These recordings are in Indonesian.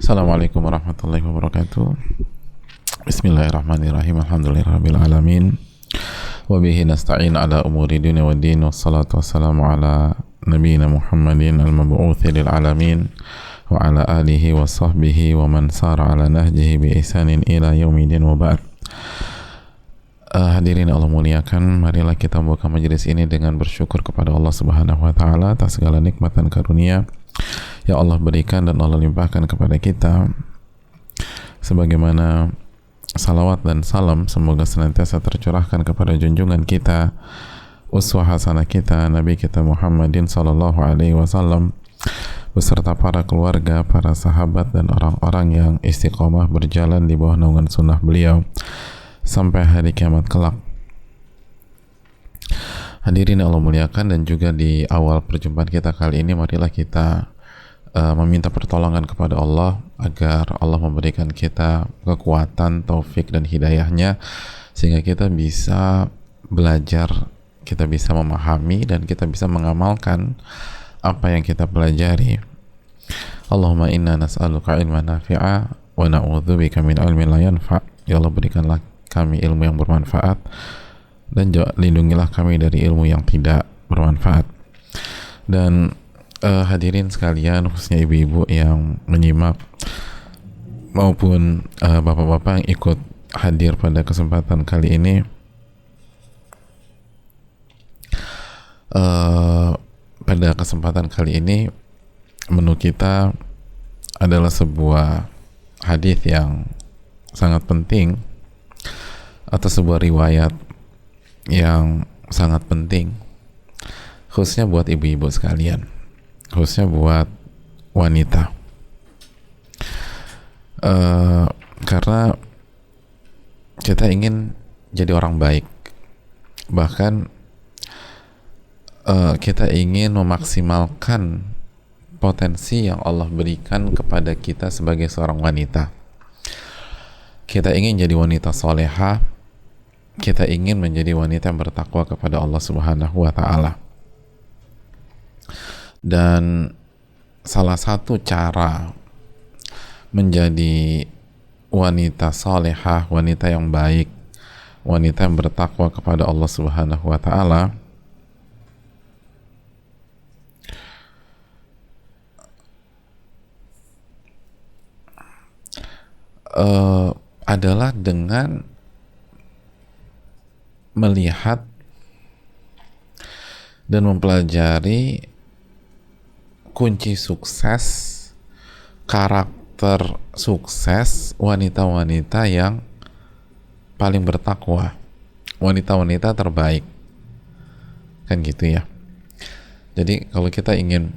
Assalamualaikum warahmatullahi wabarakatuh. Bismillahirrahmanirrahim. Alhamdulillahirabbil alamin. Wa bihi nasta'in ala umuri dunya waddin. Wassalatu wassalamu ala nabiyyina Muhammadin al-mab'uts lil alamin wa ala alihi wa sahbihi wa man sara ala nahjihi bi ihsanin ila yaumidin wa ba'd. Hadirin Allah muliakan, marilah kita membuka majelis ini dengan bersyukur kepada Allah Subhanahu wa taala atas segala nikmat dan karunia yang Allah berikan dan Allah limpahkan kepada kita, sebagaimana salawat dan salam semoga senantiasa tercurahkan kepada junjungan kita, uswah hasanah kita, Nabi kita Muhammadin sallallahu alaihi wasallam beserta para keluarga, para sahabat dan orang-orang yang istiqomah berjalan di bawah naungan sunnah beliau sampai hari kiamat kelak. Hadirin Allah muliakan, dan juga di awal perjumpaan kita kali ini marilah kita meminta pertolongan kepada Allah agar Allah memberikan kita kekuatan, taufik dan hidayahnya sehingga kita bisa belajar, kita bisa memahami dan kita bisa mengamalkan apa yang kita pelajari. Allahumma inna nas'aluka ilman nafi'a wa na'udzubika min ilmin la yanfa'. Ya Allah, berikanlah kami ilmu yang bermanfaat dan lindungilah kami dari ilmu yang tidak bermanfaat. Dan hadirin sekalian, khususnya ibu-ibu yang menyimak maupun bapak-bapak yang ikut hadir pada kesempatan kali ini, pada kesempatan kali ini menu kita adalah sebuah hadis yang sangat penting atau sebuah riwayat yang sangat penting, khususnya buat ibu-ibu sekalian, khususnya buat wanita, karena kita ingin jadi orang baik, bahkan kita ingin memaksimalkan potensi yang Allah berikan kepada kita sebagai seorang wanita. Kita ingin jadi wanita solehah, kita ingin menjadi wanita yang bertakwa kepada Allah Subhanahu wa ta'ala. Dan salah satu cara menjadi wanita solehah, wanita yang baik, wanita yang bertakwa kepada Allah Subhanahu wa ta'ala adalah dengan melihat dan mempelajari kunci sukses, karakter sukses wanita-wanita yang paling bertakwa, wanita-wanita terbaik, kan gitu ya. Jadi kalau kita ingin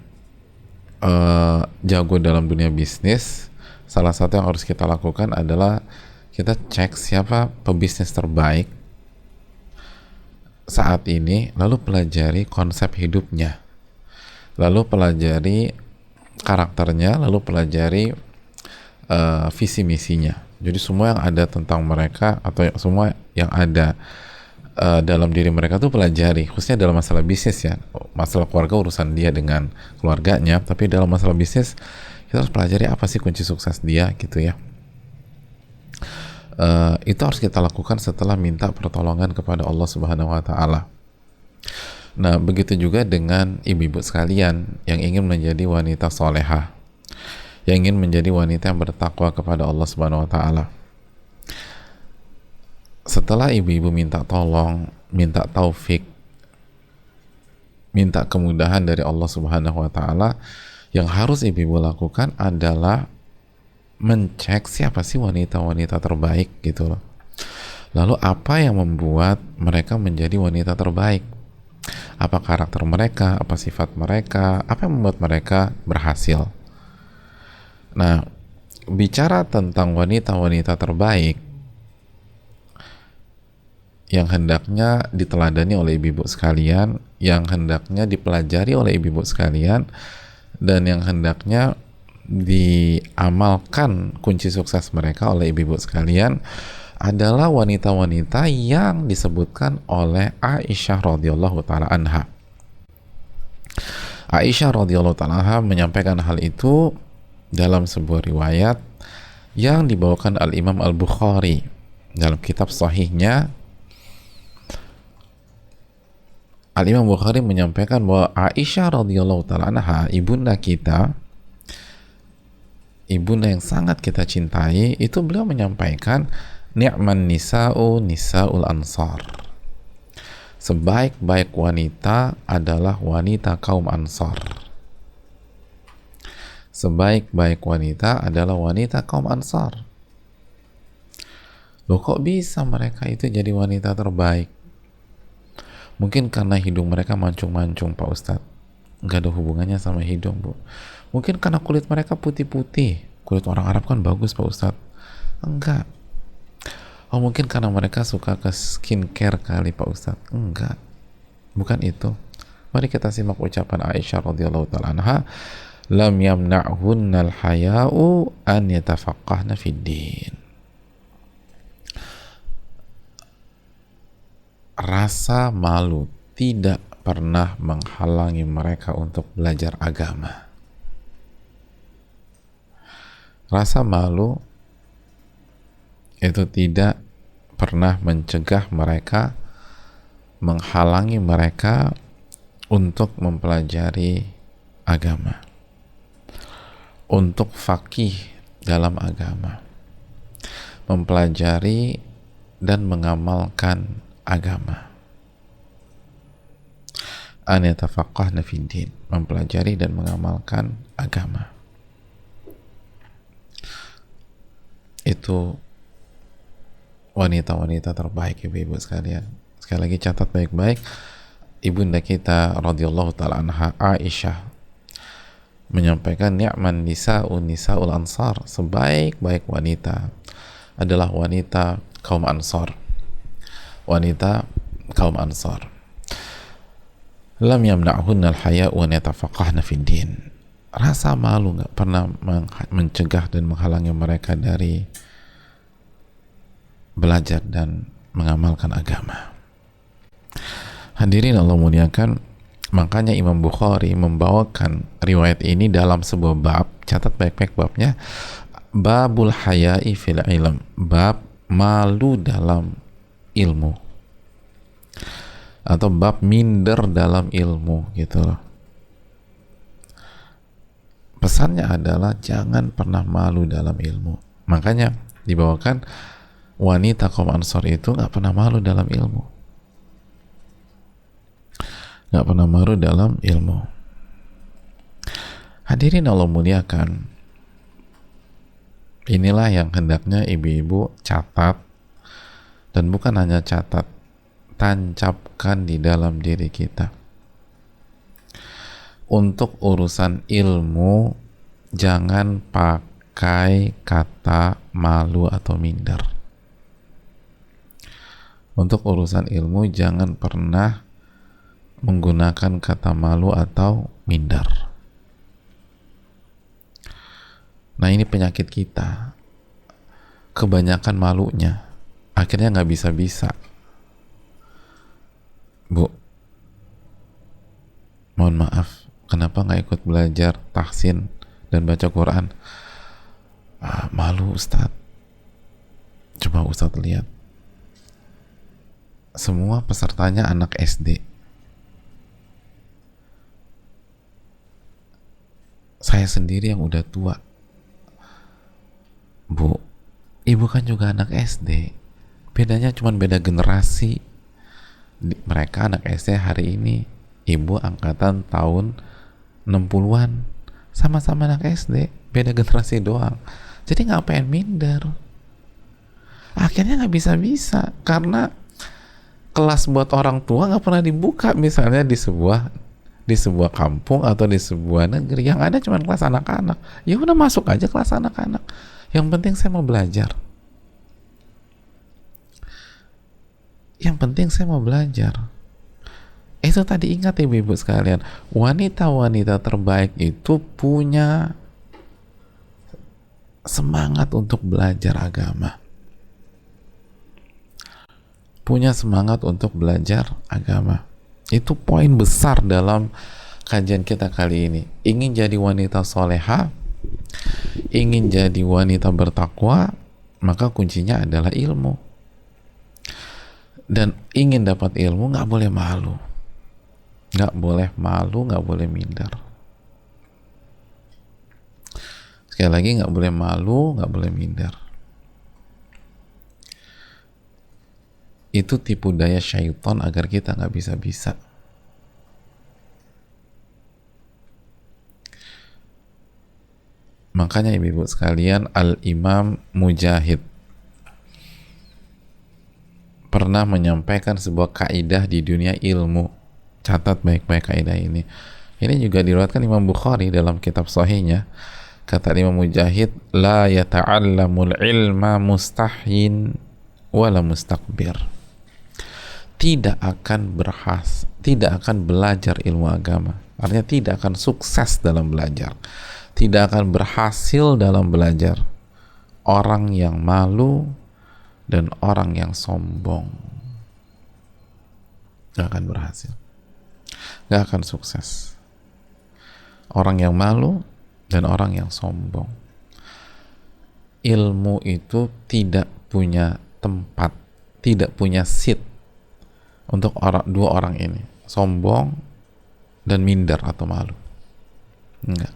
jago dalam dunia bisnis, salah satu yang harus kita lakukan adalah kita cek siapa pebisnis terbaik saat ini, lalu pelajari konsep hidupnya, lalu pelajari karakternya, lalu pelajari visi misinya. Jadi semua yang ada tentang mereka atau semua yang ada dalam diri mereka tuh pelajari, khususnya dalam masalah bisnis ya. Masalah keluarga urusan dia dengan keluarganya, tapi dalam masalah bisnis kita harus pelajari apa sih kunci sukses dia gitu ya. Itu harus kita lakukan setelah minta pertolongan kepada Allah Subhanahu wa ta'ala. Nah, begitu juga dengan ibu-ibu sekalian yang ingin menjadi wanita solehah, yang ingin menjadi wanita yang bertakwa kepada Allah Subhanahu wa ta'ala. Setelah ibu-ibu minta tolong, minta taufik, minta kemudahan dari Allah Subhanahu wa ta'ala, yang harus ibu-ibu lakukan adalah mencek siapa sih wanita-wanita terbaik gitu loh. Lalu apa yang membuat mereka menjadi wanita terbaik? Apa karakter mereka? Apa sifat mereka? Apa yang membuat mereka berhasil? Nah, bicara tentang wanita-wanita terbaik yang hendaknya diteladani oleh ibu-ibu sekalian, yang hendaknya dipelajari oleh ibu-ibu sekalian, dan yang hendaknya diamalkan kunci sukses mereka oleh ibu-ibu sekalian adalah wanita-wanita yang disebutkan oleh Aisyah radhiyallahu taala anha. Aisyah radhiyallahu taala anha menyampaikan hal itu dalam sebuah riwayat yang dibawakan Al-Imam Al-Bukhari dalam kitab sahihnya. Al-Imam Bukhari menyampaikan bahwa Aisyah radhiyallahu taala anha, ibunda kita, ibunda yang sangat kita cintai, itu beliau menyampaikan, ni'man nisa'u nisa'ul ansar, sebaik-baik wanita adalah wanita kaum Ansar. Sebaik-baik wanita adalah wanita kaum Ansar. Loh, kok bisa mereka itu jadi wanita terbaik? Mungkin karena hidung mereka mancung-mancung, Pak Ustadz. Nggak ada hubungannya sama hidung, Bu. Mungkin karena kulit mereka putih-putih. Kulit orang Arab kan bagus, Pak Ustadz. Enggak. Oh, mungkin karena mereka suka ke skincare kali, Pak Ustadz. Enggak. Bukan itu. Mari kita simak ucapan Aisyah radhiyallahu ta'ala anha. Lam yamna'hunnal haya'u an yatafaqqahna fid din. Rasa malu tidak pernah menghalangi mereka untuk belajar agama. Rasa malu itu tidak pernah mencegah mereka, menghalangi mereka untuk mempelajari agama, untuk faqih dalam agama, mempelajari dan mengamalkan agama. An yatafaqqahna fid din, mempelajari dan mengamalkan agama. Itu wanita-wanita terbaik, ibu-ibu sekalian. Sekali lagi catat baik-baik, ibunda kita radhiyallahu taala anha Aisyah menyampaikan, ni'man nisa'u nisa'ul ansar, sebaik-baik wanita adalah wanita kaum Ansar. Wanita kaum Ansar. Lam yamna'hunnal haya'u an yatafaqqahna fid din. Rasa malu nggak pernah mencegah dan menghalangi mereka dari belajar dan mengamalkan agama. Hadirin Allah muliakan, makanya Imam Bukhari membawakan riwayat ini dalam sebuah bab. Catat baik-baik babnya, babul haya'i fil ilm, bab malu dalam ilmu, atau bab minder dalam ilmu, gitu loh. Pesannya adalah jangan pernah malu dalam ilmu. Makanya dibawakan wanita kaum Ansar itu nggak pernah malu dalam ilmu, nggak pernah malu dalam ilmu. Hadirin Allah muliakan, inilah yang hendaknya ibu-ibu catat, dan bukan hanya catat, tancapkan di dalam diri kita. Untuk urusan ilmu jangan pakai kata malu atau minder. Untuk urusan ilmu jangan pernah menggunakan kata malu atau minder. Nah, ini penyakit kita, kebanyakan malunya, akhirnya nggak bisa-bisa. Bu, mohon maaf, kenapa nggak ikut belajar tahsin dan baca Quran? Malu, Ustadz. Coba Ustadz lihat, semua pesertanya anak SD. Saya sendiri yang udah tua. Bu, ibu kan juga anak SD. Bedanya cuma beda generasi. Mereka anak SD hari ini, ibu angkatan tahun 60-an. Sama-sama anak SD, beda generasi doang. Jadi ngapain minder? Akhirnya nggak bisa-bisa, karena kelas buat orang tua nggak pernah dibuka, misalnya di sebuah kampung atau di sebuah negeri. Yang ada cuma kelas anak-anak. Ya udah, masuk aja kelas anak-anak. Yang penting saya mau belajar. Yang penting saya mau belajar. Itu tadi, ingat ibu-ibu sekalian, wanita-wanita terbaik itu punya semangat untuk belajar agama. Punya semangat untuk belajar agama. Itu poin besar dalam kajian kita kali ini. Ingin jadi wanita soleha, Ingin jadi wanita bertakwa, maka kuncinya adalah ilmu. Dan ingin dapat ilmu, nggak boleh malu. Nggak boleh malu, nggak boleh minder. Sekali lagi, nggak boleh malu, nggak boleh minder. Itu tipu daya syaitan agar kita nggak bisa-bisa. Makanya ibu-ibu sekalian, Al-Imam Mujahid pernah menyampaikan sebuah kaidah di dunia ilmu. Catat baik-baik kaidah ini. Ini juga diriwayatkan Imam Bukhari dalam kitab sahihnya. Kata Imam Mujahid, la yata'allamul ilma mustahyin wala mustakbir. Tidak akan belajar ilmu agama. Artinya tidak akan sukses dalam belajar. Tidak akan berhasil dalam belajar orang yang malu dan orang yang sombong. Gak akan berhasil, gak akan sukses. Orang yang malu dan orang yang sombong. Ilmu itu tidak punya tempat, tidak punya seat untuk dua orang ini, sombong dan minder atau malu. Enggak.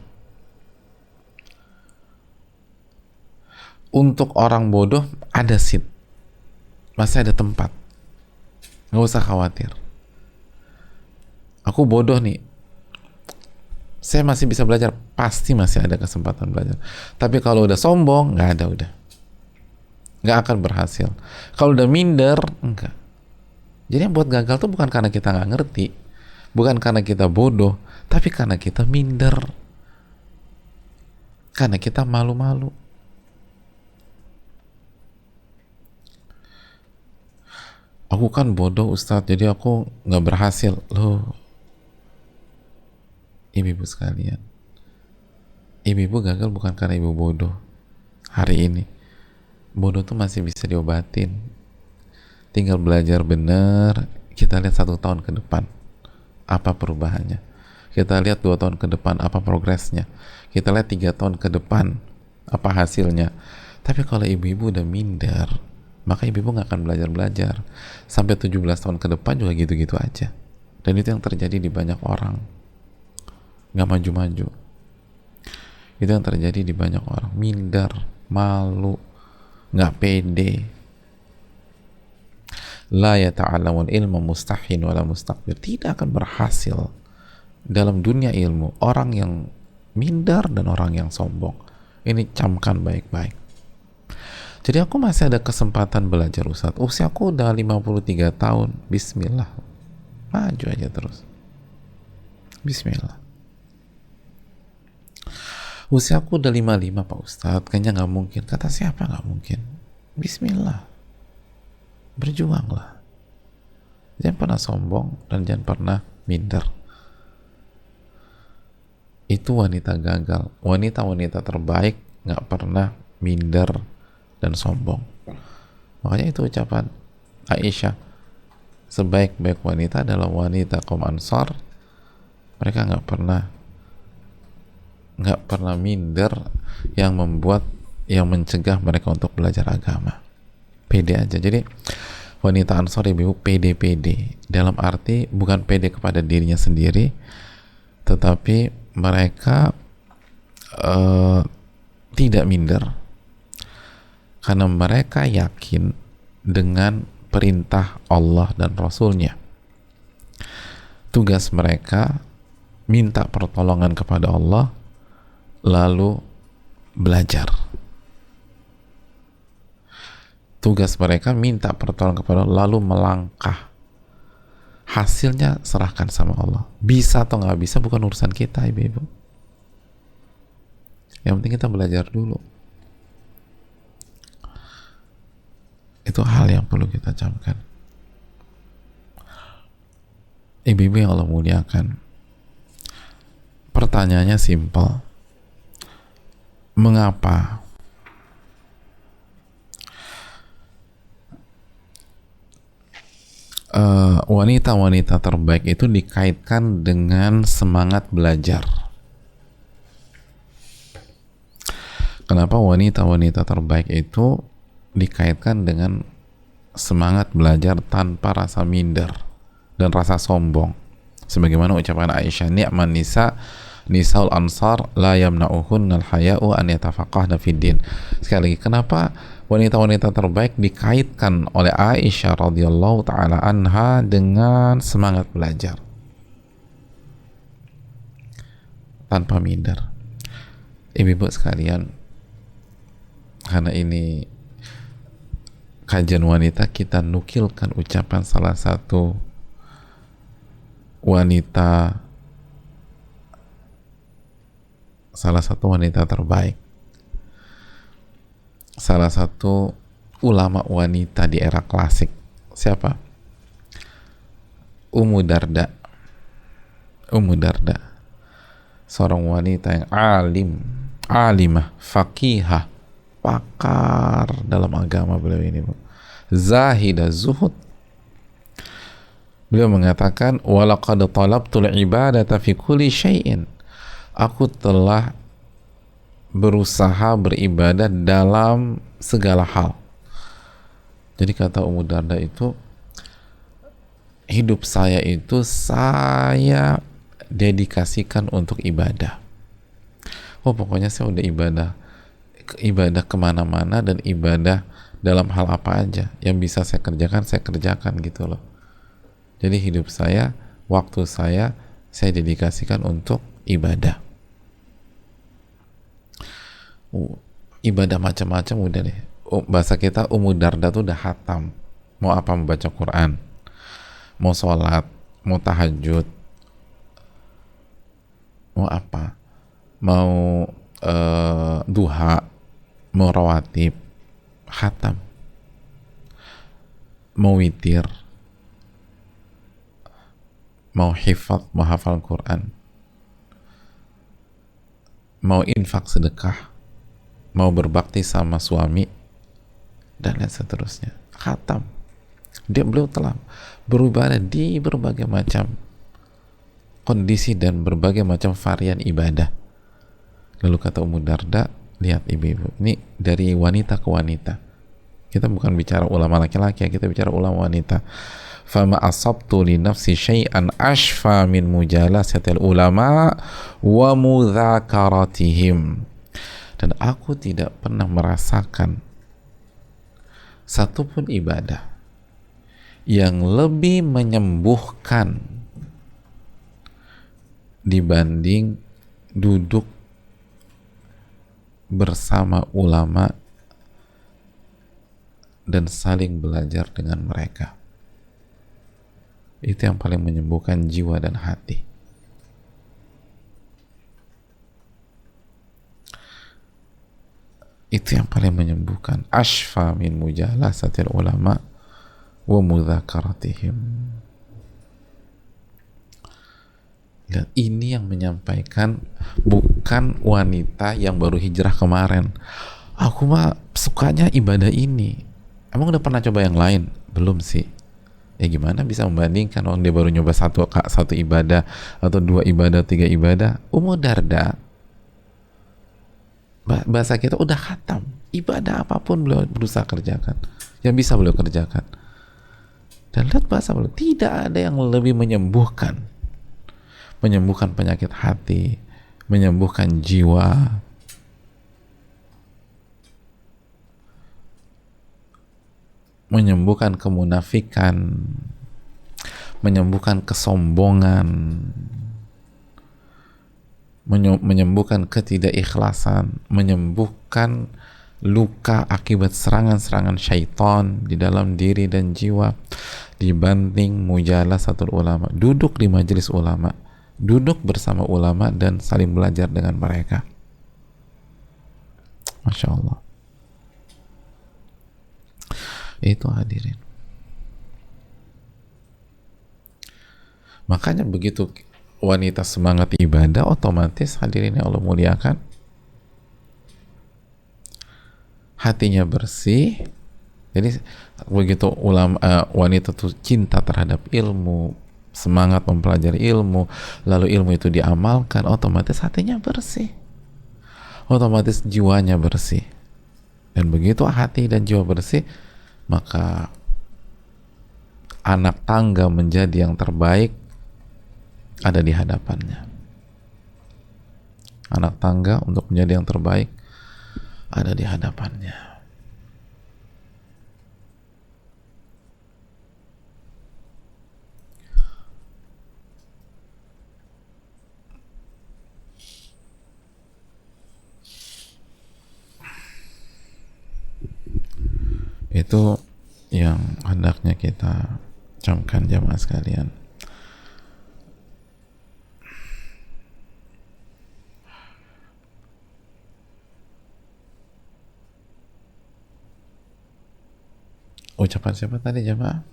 Untuk orang bodoh ada seat, masih ada tempat, nggak usah khawatir. Aku bodoh nih, saya masih bisa belajar, pasti masih ada kesempatan belajar. Tapi kalau udah sombong, nggak ada, udah nggak akan berhasil. Kalau udah minder, enggak. Jadi yang buat gagal tuh bukan karena kita nggak ngerti, bukan karena kita bodoh, tapi karena kita minder, karena kita malu-malu. Aku kan bodoh Ustadz, jadi aku nggak berhasil. Loh, ibu-ibu sekalian, ibu-ibu gagal bukan karena ibu bodoh hari ini. Bodoh tuh masih bisa diobatin, tinggal belajar bener. Kita lihat 1 tahun ke depan apa perubahannya, kita lihat 2 tahun ke depan apa progresnya, kita lihat 3 tahun ke depan apa hasilnya. Tapi kalau ibu-ibu udah minder, maka ibu-ibu nggak akan belajar-belajar sampai 17 tahun ke depan juga gitu-gitu aja. Dan itu yang terjadi di banyak orang, nggak maju-maju. Itu yang terjadi di banyak orang, minder, malu, nggak pede. La yata'allamul ilma mustahyin wala mustakbir. Tidak akan berhasil dalam dunia ilmu orang yang minder dan orang yang sombong. Ini camkan baik-baik. Jadi aku masih ada kesempatan belajar Ustadz. Usiaku udah 53 tahun. Bismillah. Maju aja terus. Bismillah. Usiaku udah 55 Pak Ustadz. Kayaknya gak mungkin. Kata siapa gak mungkin? Bismillah. Berjuanglah. Jangan pernah sombong dan jangan pernah minder. Itu wanita gagal. Wanita-wanita terbaik gak pernah minder dan sombong. Makanya itu ucapan Aisyah, sebaik-baik wanita adalah wanita kaum Ansar. Mereka nggak pernah minder, yang mencegah mereka untuk belajar agama. Pede aja. Jadi wanita Ansar ibu pede dalam arti bukan pede kepada dirinya sendiri, tetapi mereka tidak minder karena mereka yakin dengan perintah Allah dan Rasulnya. Tugas mereka minta pertolongan kepada Allah, lalu belajar. Tugas mereka minta pertolongan kepada Allah, lalu melangkah. Hasilnya serahkan sama Allah. Bisa atau nggak bisa bukan urusan kita, ibu-ibu. Yang penting kita belajar dulu. Itu hal yang perlu kita camkan. Ibu-ibu yang Allah muliakan, pertanyaannya simpel. Mengapa wanita-wanita terbaik itu dikaitkan dengan semangat belajar? Kenapa wanita-wanita terbaik itu dikaitkan dengan semangat belajar tanpa rasa minder dan rasa sombong, sebagaimana ucapan Aisyah, ni'man nisa nisaul ansar la yamna'uhunnal haya'u an yatafaqahna fid din. Sekali lagi, kenapa wanita-wanita terbaik dikaitkan oleh Aisyah radhiyallahu taala anha dengan semangat belajar tanpa minder? Ibu-ibu sekalian, karena ini kajian wanita, kita nukilkan ucapan salah satu wanita terbaik, salah satu ulama wanita di era klasik. Siapa? Ummu Darda, seorang wanita yang alimah, faqihah, pakar dalam agama beliau ini, zahidah, zuhud. Beliau mengatakan, walaqad talabtul ibadata fi kulli syai'in, aku telah berusaha beribadah dalam segala hal. Jadi kata Ummu Darda itu, hidup saya itu saya dedikasikan untuk ibadah. Pokoknya saya udah ibadah kemana-mana, dan ibadah dalam hal apa aja yang bisa saya kerjakan gitu loh. Jadi hidup saya, waktu saya dedikasikan untuk ibadah. Ibadah macam-macam udah deh. Bahasa kita, Ummu Darda tuh udah khatam. Mau apa? Membaca Quran, mau sholat, mau tahajud, mau apa? Mau duha, mau rawatib, khatam, mau witir, mau hifadz, mau hafal Quran, mau infak sedekah, mau berbakti sama suami, dan lain seterusnya. Khatam. Beliau telah beribadah di berbagai macam kondisi dan berbagai macam varian ibadah. Lalu kata Ummu Darda, lihat ibu-ibu, ini dari wanita ke wanita. Kita bukan bicara ulama laki-laki, kita bicara ulama wanita. Fama asabtu li nafsi syai'an ashfa min mujalasatil ulama wa mudhakaratihim. Dan aku tidak pernah merasakan satupun ibadah yang lebih menyembuhkan dibanding duduk bersama ulama dan saling belajar dengan mereka. Itu yang paling menyembuhkan jiwa dan hati. Itu yang paling menyembuhkan. Ashfa min mujalasatil ulama wa mudhakaratihim. Dan ini yang menyampaikan, bukan wanita yang baru hijrah kemarin. Aku mah sukanya ibadah ini. Emang udah pernah coba yang lain? Belum sih. Ya gimana bisa membandingkan orang dia baru nyoba satu ibadah atau 2 ibadah, 3 ibadah. Ummu Darda, bahasa kita, udah khatam. Ibadah apapun beliau berusaha kerjakan, yang bisa beliau kerjakan. Dan lihat bahasa beliau, tidak ada yang lebih menyembuhkan penyakit hati, menyembuhkan jiwa, menyembuhkan kemunafikan, menyembuhkan kesombongan, menyembuhkan ketidakikhlasan, menyembuhkan luka akibat serangan-serangan syaitan di dalam diri dan jiwa, dibanding mujalasatul ulama, duduk di majelis ulama, duduk bersama ulama dan saling belajar dengan mereka. Masya Allah. Itu hadirin. Makanya begitu wanita semangat ibadah, otomatis hadirin yang Allah muliakan, hatinya bersih. Jadi begitu wanita tuh cinta terhadap ilmu, semangat mempelajari ilmu, lalu ilmu itu diamalkan, otomatis hatinya bersih. otomatis jiwanya bersih. Dan begitu hati dan jiwa bersih, maka anak tangga menjadi yang terbaik ada di hadapannya. Anak tangga untuk menjadi yang terbaik ada di hadapannya. Itu yang hendaknya kita camkan jamaah sekalian. Ucapan siapa tadi jamaah?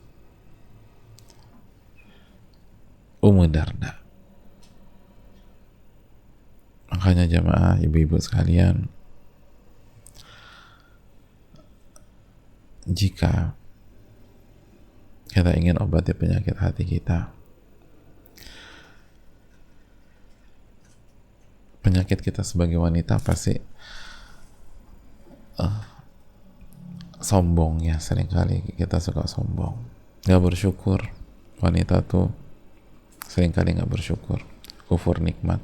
Ummu Darda. Makanya jamaah, ibu-ibu sekalian, jika kita ingin obati penyakit hati kita, penyakit kita sebagai wanita pasti sombong ya. Seringkali kita suka sombong, gak bersyukur. Wanita tuh seringkali gak bersyukur, kufur nikmat,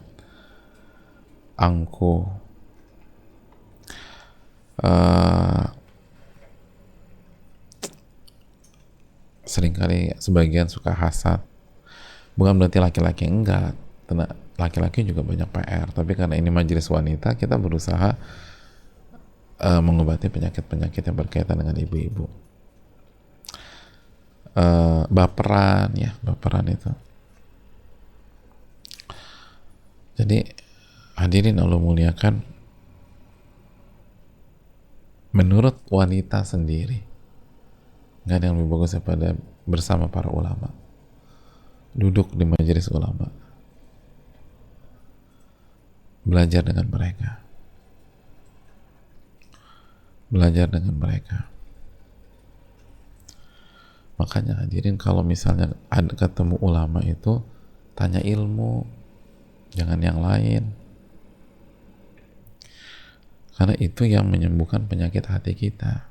angkuh, seringkali sebagian suka hasad. Bukan berarti laki-laki enggak, laki-laki juga banyak PR, tapi karena ini majelis wanita, kita berusaha mengobati penyakit-penyakit yang berkaitan dengan ibu-ibu. Baperan ya, baperan itu. Jadi hadirin Allah muliakan, menurut wanita sendiri nggak ada yang lebih bagus daripada bersama para ulama, duduk di majelis ulama, belajar dengan mereka, belajar dengan mereka. Makanya hadirin, kalau misalnya ada ketemu ulama itu, tanya ilmu, jangan yang lain, karena itu yang menyembuhkan penyakit hati kita.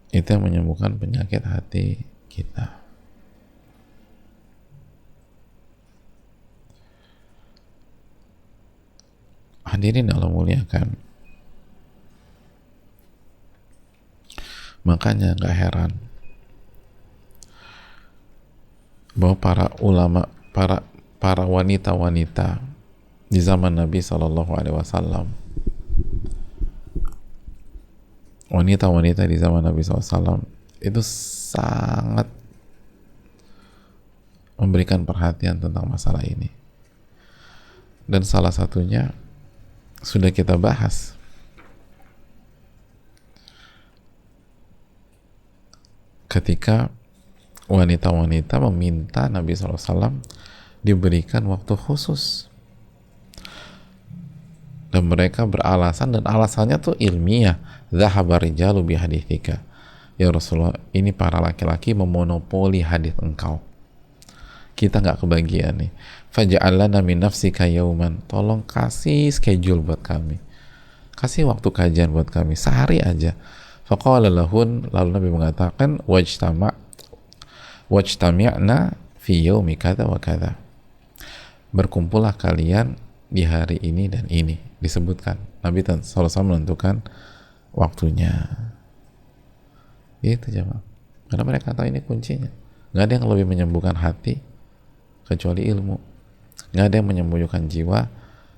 Itu yang menyembuhkan penyakit hati kita. Hadirin Allah muliakan, makanya gak heran bahwa para ulama, para wanita-wanita di zaman Nabi SAW, wanita-wanita di zaman Nabi SAW itu sangat memberikan perhatian tentang masalah ini. Dan salah satunya sudah kita bahas, ketika wanita-wanita meminta Nabi SAW diberikan waktu khusus, dan mereka beralasan, dan alasannya tuh ilmiah. Dhahaba rijalu bihadithika, ya Rasulullah, ini para laki-laki memonopoli hadith engkau, kita nggak kebagian nih. Faja'al lana min nafsika yauman, tolong kasih schedule buat kami, kasih waktu kajian buat kami sehari aja. Faqala lahun, lalu Nabi mengatakan, wajtami'na fi yaumi kada wa kada, berkumpullah kalian di hari ini dan ini, disebutkan. Nabi SAW menentukan waktunya. Itu jemaah, karena mereka tahu ini kuncinya. Nggak ada yang lebih menyembuhkan hati kecuali ilmu, nggak ada yang menyembuhkan jiwa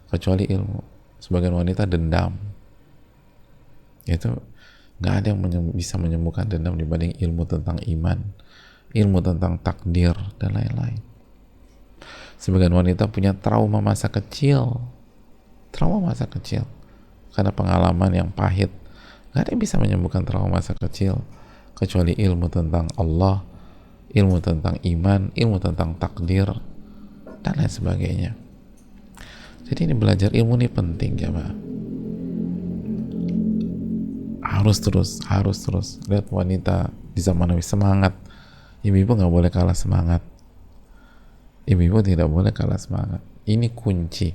kecuali ilmu. Sebagian wanita dendam, itu nggak ada yang bisa menyembuhkan dendam dibanding ilmu tentang iman, ilmu tentang takdir, dan lain-lain. Sebagian wanita punya trauma masa kecil karena pengalaman yang pahit. Nggak ada yang bisa menyembuhkan trauma masa kecil kecuali ilmu tentang Allah, ilmu tentang iman, ilmu tentang takdir, dan lain sebagainya. Jadi ini belajar ilmu ini penting jemaah. Harus terus. Lihat wanita di zaman Nabi semangat, ibu-ibu nggak boleh kalah semangat. Ibu-ibu tidak boleh kalah semangat. Ini kunci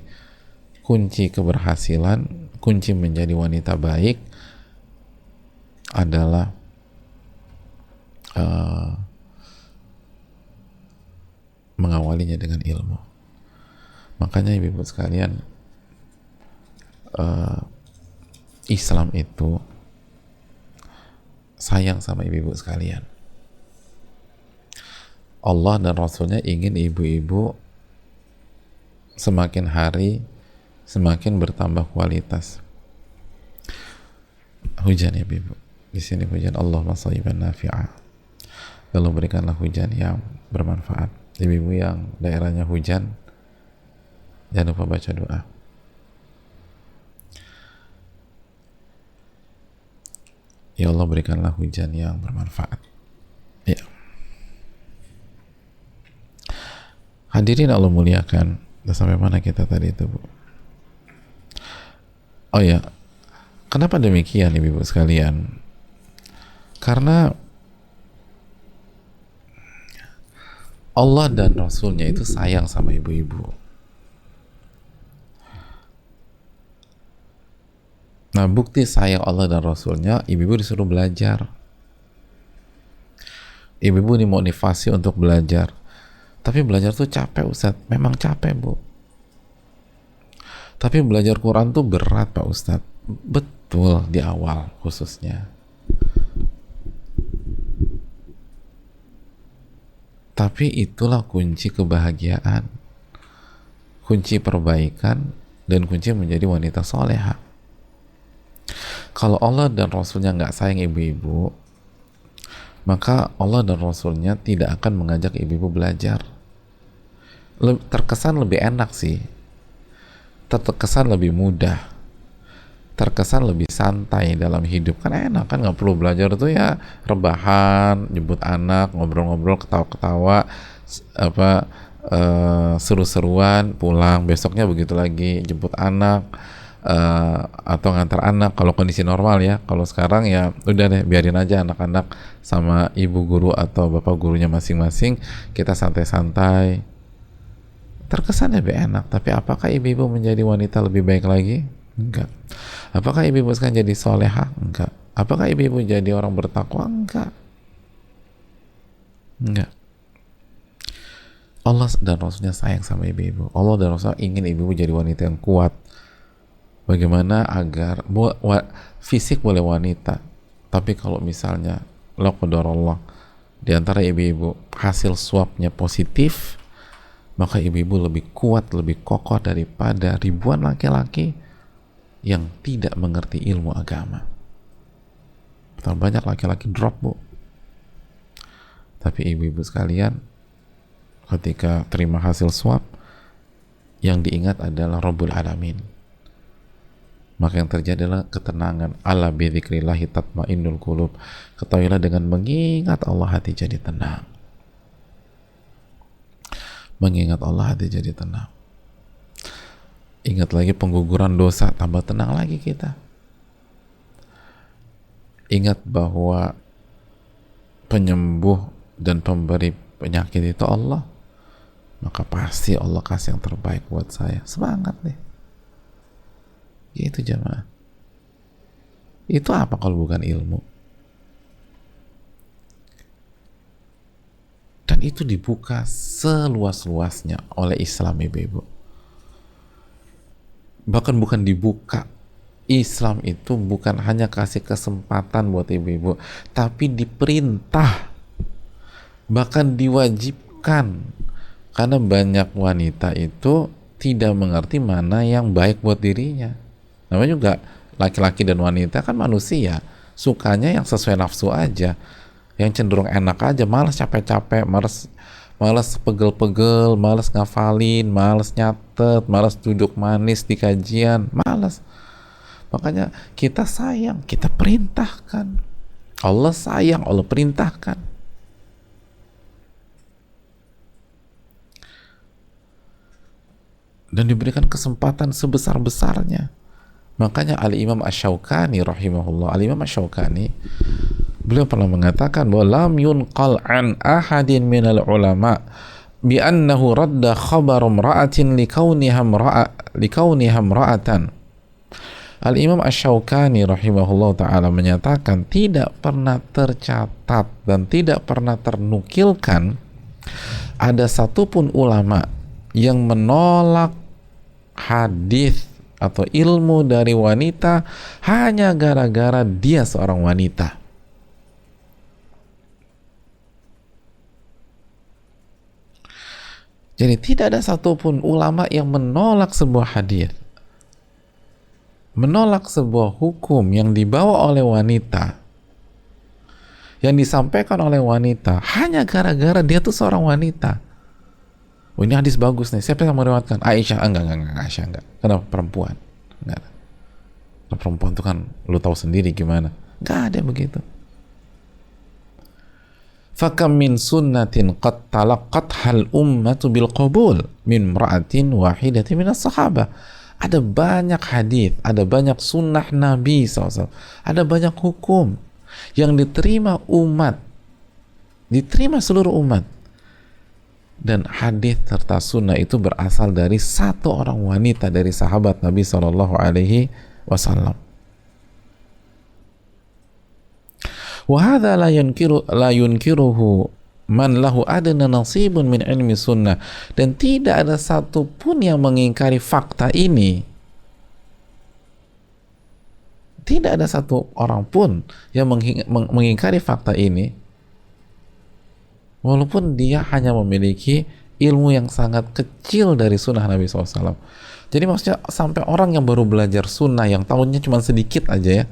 keberhasilan, kunci menjadi wanita baik adalah uh, mengawalinya dengan ilmu. Makanya ibu-ibu sekalian, Islam itu sayang sama ibu-ibu sekalian. Allah dan Rasulnya ingin ibu-ibu semakin hari semakin bertambah kualitas. Hujan ya ibu, di sini hujan, Allahumma shayyiban nafi'a. Lalu berikanlah hujan yang bermanfaat. Ibu-ibu yang daerahnya hujan, jangan lupa baca doa. Ya Allah, berikanlah hujan yang bermanfaat. Ya. Hadirin Allah muliakan. Sampai mana kita tadi itu, Bu? Oh ya, kenapa demikian ibu-ibu sekalian? Karena Allah dan Rasulnya itu sayang sama ibu-ibu. Nah, bukti sayang Allah dan Rasulnya, ibu-ibu disuruh belajar. Ibu-ibu dimotivasi untuk belajar. Tapi belajar tuh capek, Ustadz. Memang capek, Bu. Tapi belajar Quran tuh berat, Pak Ustadz. Betul, di awal khususnya. Tapi itulah kunci kebahagiaan, kunci perbaikan, dan kunci menjadi wanita soleha. Kalau Allah dan Rasulnya nggak sayang ibu-ibu, maka Allah dan Rasulnya tidak akan mengajak ibu-ibu belajar. Terkesan lebih enak sih, terkesan lebih mudah, terkesan lebih santai dalam hidup. Kan enak kan, nggak perlu belajar tuh ya, rebahan, jemput anak, ngobrol-ngobrol, ketawa-ketawa, seru-seruan, pulang, besoknya begitu lagi, jemput anak, atau ngantar anak kalau kondisi normal ya. Kalau sekarang ya udah deh, biarin aja anak-anak sama ibu guru atau bapak gurunya masing-masing, kita santai-santai. Terkesan lebih enak. Tapi apakah ibu-ibu menjadi wanita lebih baik lagi? Enggak. Apakah ibu-ibu sekarang jadi soleha? Enggak. Apakah ibu-ibu jadi orang bertakwa? Enggak. Enggak. Allah dan Rasulnya sayang sama ibu-ibu. Allah dan Rasulnya ingin ibu-ibu jadi wanita yang kuat. Bagaimana agar fisik boleh wanita, tapi kalau misalnya la qadarullah di antara ibu-ibu hasil swabnya positif, maka ibu-ibu lebih kuat, lebih kokoh daripada ribuan laki-laki yang tidak mengerti ilmu agama. Betapa banyak laki-laki drop, Bu. Tapi ibu-ibu sekalian, ketika terima hasil swab, yang diingat adalah Rabbul Alamin. Maka yang terjadi adalah ketenangan. Ala bidzikrillahi tatmainnul qulub. Ketahuilah dengan mengingat Allah hati jadi tenang. Mengingat Allah hati jadi tenang. Ingat lagi pengguguran dosa, tambah tenang lagi kita. Ingat bahwa penyembuh dan pemberi penyakit itu Allah, maka pasti Allah kasih yang terbaik buat saya. Semangat deh. Itu jamaah. Itu apa kalau bukan ilmu? Dan itu dibuka seluas-luasnya oleh Islam, ibu-ibu. Bahkan bukan dibuka, Islam itu bukan hanya kasih kesempatan buat ibu-ibu, tapi diperintah, bahkan diwajibkan. Karena banyak wanita itu tidak mengerti mana yang baik buat dirinya. Namanya juga laki-laki dan wanita kan manusia, sukanya yang sesuai nafsu aja, yang cenderung enak aja, malas capek-capek, malas pegel-pegel, malas ngafalin, malas nyatet, malas duduk manis di kajian, malas. Makanya kita sayang, kita perintahkan. Allah sayang, Allah perintahkan. Dan diberikan kesempatan sebesar-besarnya. Makanya Al-Imam Asy-Syaukani rahimahullah, Al-Imam Asy-Syaukani, beliau pernah mengatakan bahwa lam yunqal an ahadin minal ulama bi annahu radda khabar imra'atin likauniha imra'atan. Al-Imam Asy-Syaukani rahimahullah ta'ala menyatakan tidak pernah tercatat dan tidak pernah ternukilkan ada satupun ulama yang menolak hadis atau ilmu dari wanita hanya gara-gara dia seorang wanita. Jadi tidak ada satupun ulama yang menolak sebuah hadis, menolak sebuah hukum yang dibawa oleh wanita, yang disampaikan oleh wanita hanya gara-gara dia tuh seorang wanita. Oh, ini hadis bagus nih. Siapa yang meriwayatkan? Aisyah. Enggak, Aisyah enggak. Kenapa? Perempuan. Enggak. Nah, perempuan itu kan lu tahu sendiri gimana. Enggak ada begitu. Fakam min sunnatin qad talaqqathal ummatu bil qabul min imra'atin wahidatin minas sahabah. Ada banyak hadis, ada banyak sunnah Nabi SAW, ada banyak hukum yang diterima umat, diterima seluruh umat. Dan hadis serta sunnah itu berasal dari satu orang wanita dari sahabat Nabi Shallallahu Alaihi Wasallam. Wahada la yunkiruhu man lahu adna nasibun min ilmi sunnah. Dan tidak ada satupun yang mengingkari fakta ini. Tidak ada satu orang pun yang mengingkari fakta ini, walaupun dia hanya memiliki ilmu yang sangat kecil dari sunnah Nabi SAW. Jadi maksudnya sampai orang yang baru belajar sunnah, yang tahunnya cuma sedikit aja ya,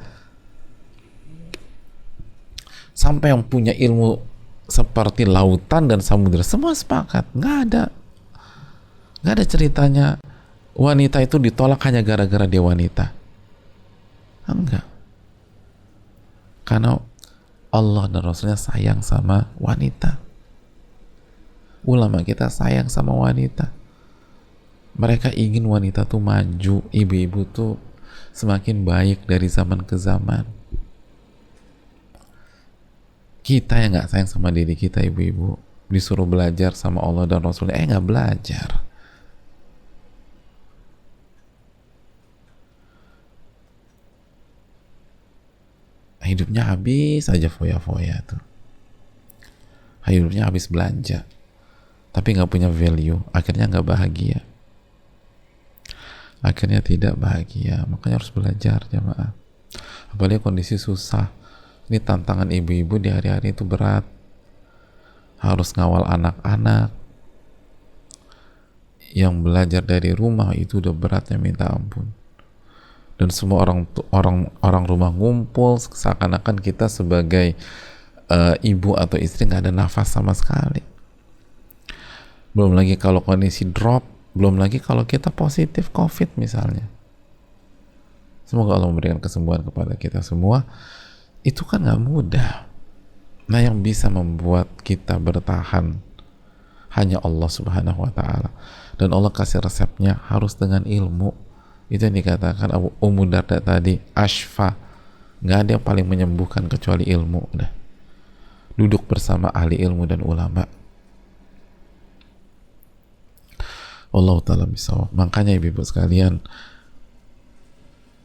sampai yang punya ilmu seperti lautan dan samudera, semua sepakat. Nggak ada ceritanya wanita itu ditolak hanya gara-gara dia wanita. Enggak. Karena Allah dan Rasulnya sayang sama wanita. Ulama kita sayang sama wanita. Mereka ingin wanita tuh maju, ibu-ibu tuh semakin baik dari zaman ke zaman. Kita yang nggak sayang sama diri kita, ibu-ibu, disuruh belajar sama Allah dan Rasulnya, nggak belajar. Hidupnya habis aja foya-foya tuh. Hidupnya habis belanja, tapi nggak punya value, akhirnya nggak bahagia, akhirnya tidak bahagia. Makanya harus belajar, jamaah. Apalagi kondisi susah. Ini tantangan ibu-ibu di hari-hari itu berat. Harus ngawal anak-anak yang belajar dari rumah, itu udah beratnya minta ampun. Dan semua orang rumah ngumpul seakan-akan kita sebagai ibu atau istri nggak ada nafas sama sekali. Belum lagi kalau kondisi drop, belum lagi kalau kita positif COVID misalnya. Semoga Allah memberikan kesembuhan kepada kita semua. Itu kan nggak mudah. Nah, yang bisa membuat kita bertahan hanya Allah Subhanahu wa Ta'ala. Dan Allah kasih resepnya harus dengan ilmu. Itu yang dikatakan Ummu Darda tadi, Ashfa, nggak ada yang paling menyembuhkan kecuali ilmu. Udah, duduk bersama ahli ilmu dan ulama. Allah Ta'ala bisawab. Makanya ibu-ibu sekalian,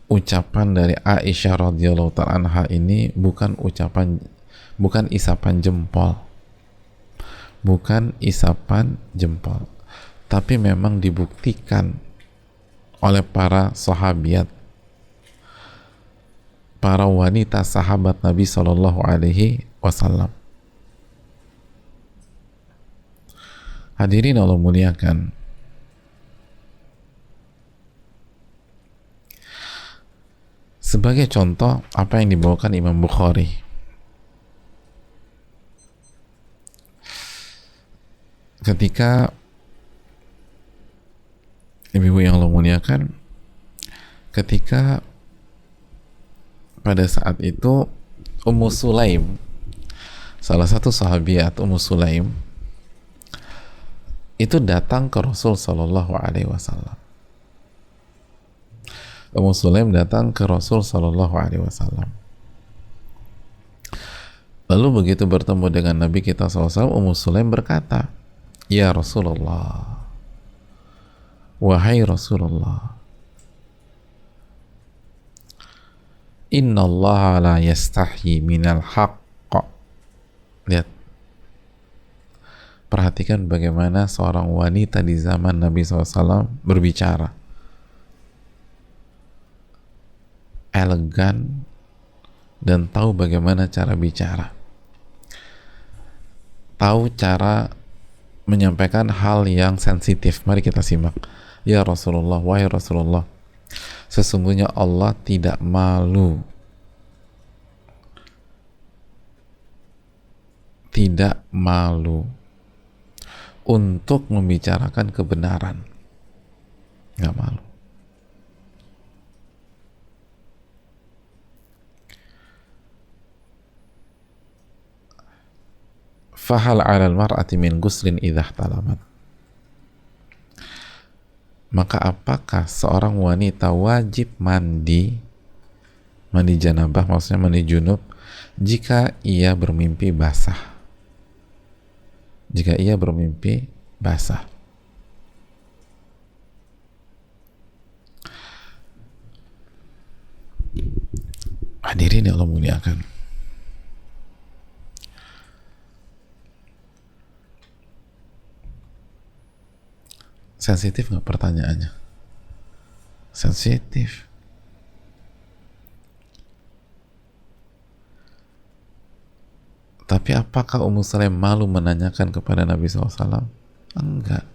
ucapan dari Aisyah radhiyallahu ta'ala anha ini bukan isapan jempol, bukan isapan jempol, tapi memang dibuktikan oleh para sahabiat, para wanita sahabat Nabi Shallallahu Alaihi Wasallam. Hadirin Allah muliakan. Sebagai contoh, apa yang dibawakan Imam Bukhari. Ketika ibu-ibu yang Allah muliakan, ketika pada saat itu Ummu Sulaim, salah satu sahabiat Ummu Sulaim, itu datang ke Rasul Sallallahu Alaihi Wasallam. Ummu Sulaim datang ke Rasul Sallallahu Alaihi Wasallam. Lalu begitu bertemu dengan Nabi kita SAW, Ummu Sulaim berkata, Ya Rasulullah, wahai Rasulullah, Inna Allah la yastahyi minal haqq. Lihat, perhatikan bagaimana seorang wanita di zaman Nabi SAW berbicara. Elegan dan tahu bagaimana cara bicara. Tahu cara menyampaikan hal yang sensitif. Mari kita simak. Ya Rasulullah, wahai Rasulullah, sesungguhnya Allah tidak malu, tidak malu untuk membicarakan kebenaran. Nggak malu. Fahal 'alal mar'ati min guslin idza ihtalamat. Maka apakah seorang wanita wajib mandi janabah, maksudnya mandi junub, jika ia bermimpi basah? Jika ia bermimpi basah. Hadirin yang Allah muliakan, sensitif nggak pertanyaannya? Sensitif. Tapi apakah Ummu Sulaim malu menanyakan kepada Nabi SAW? Enggak.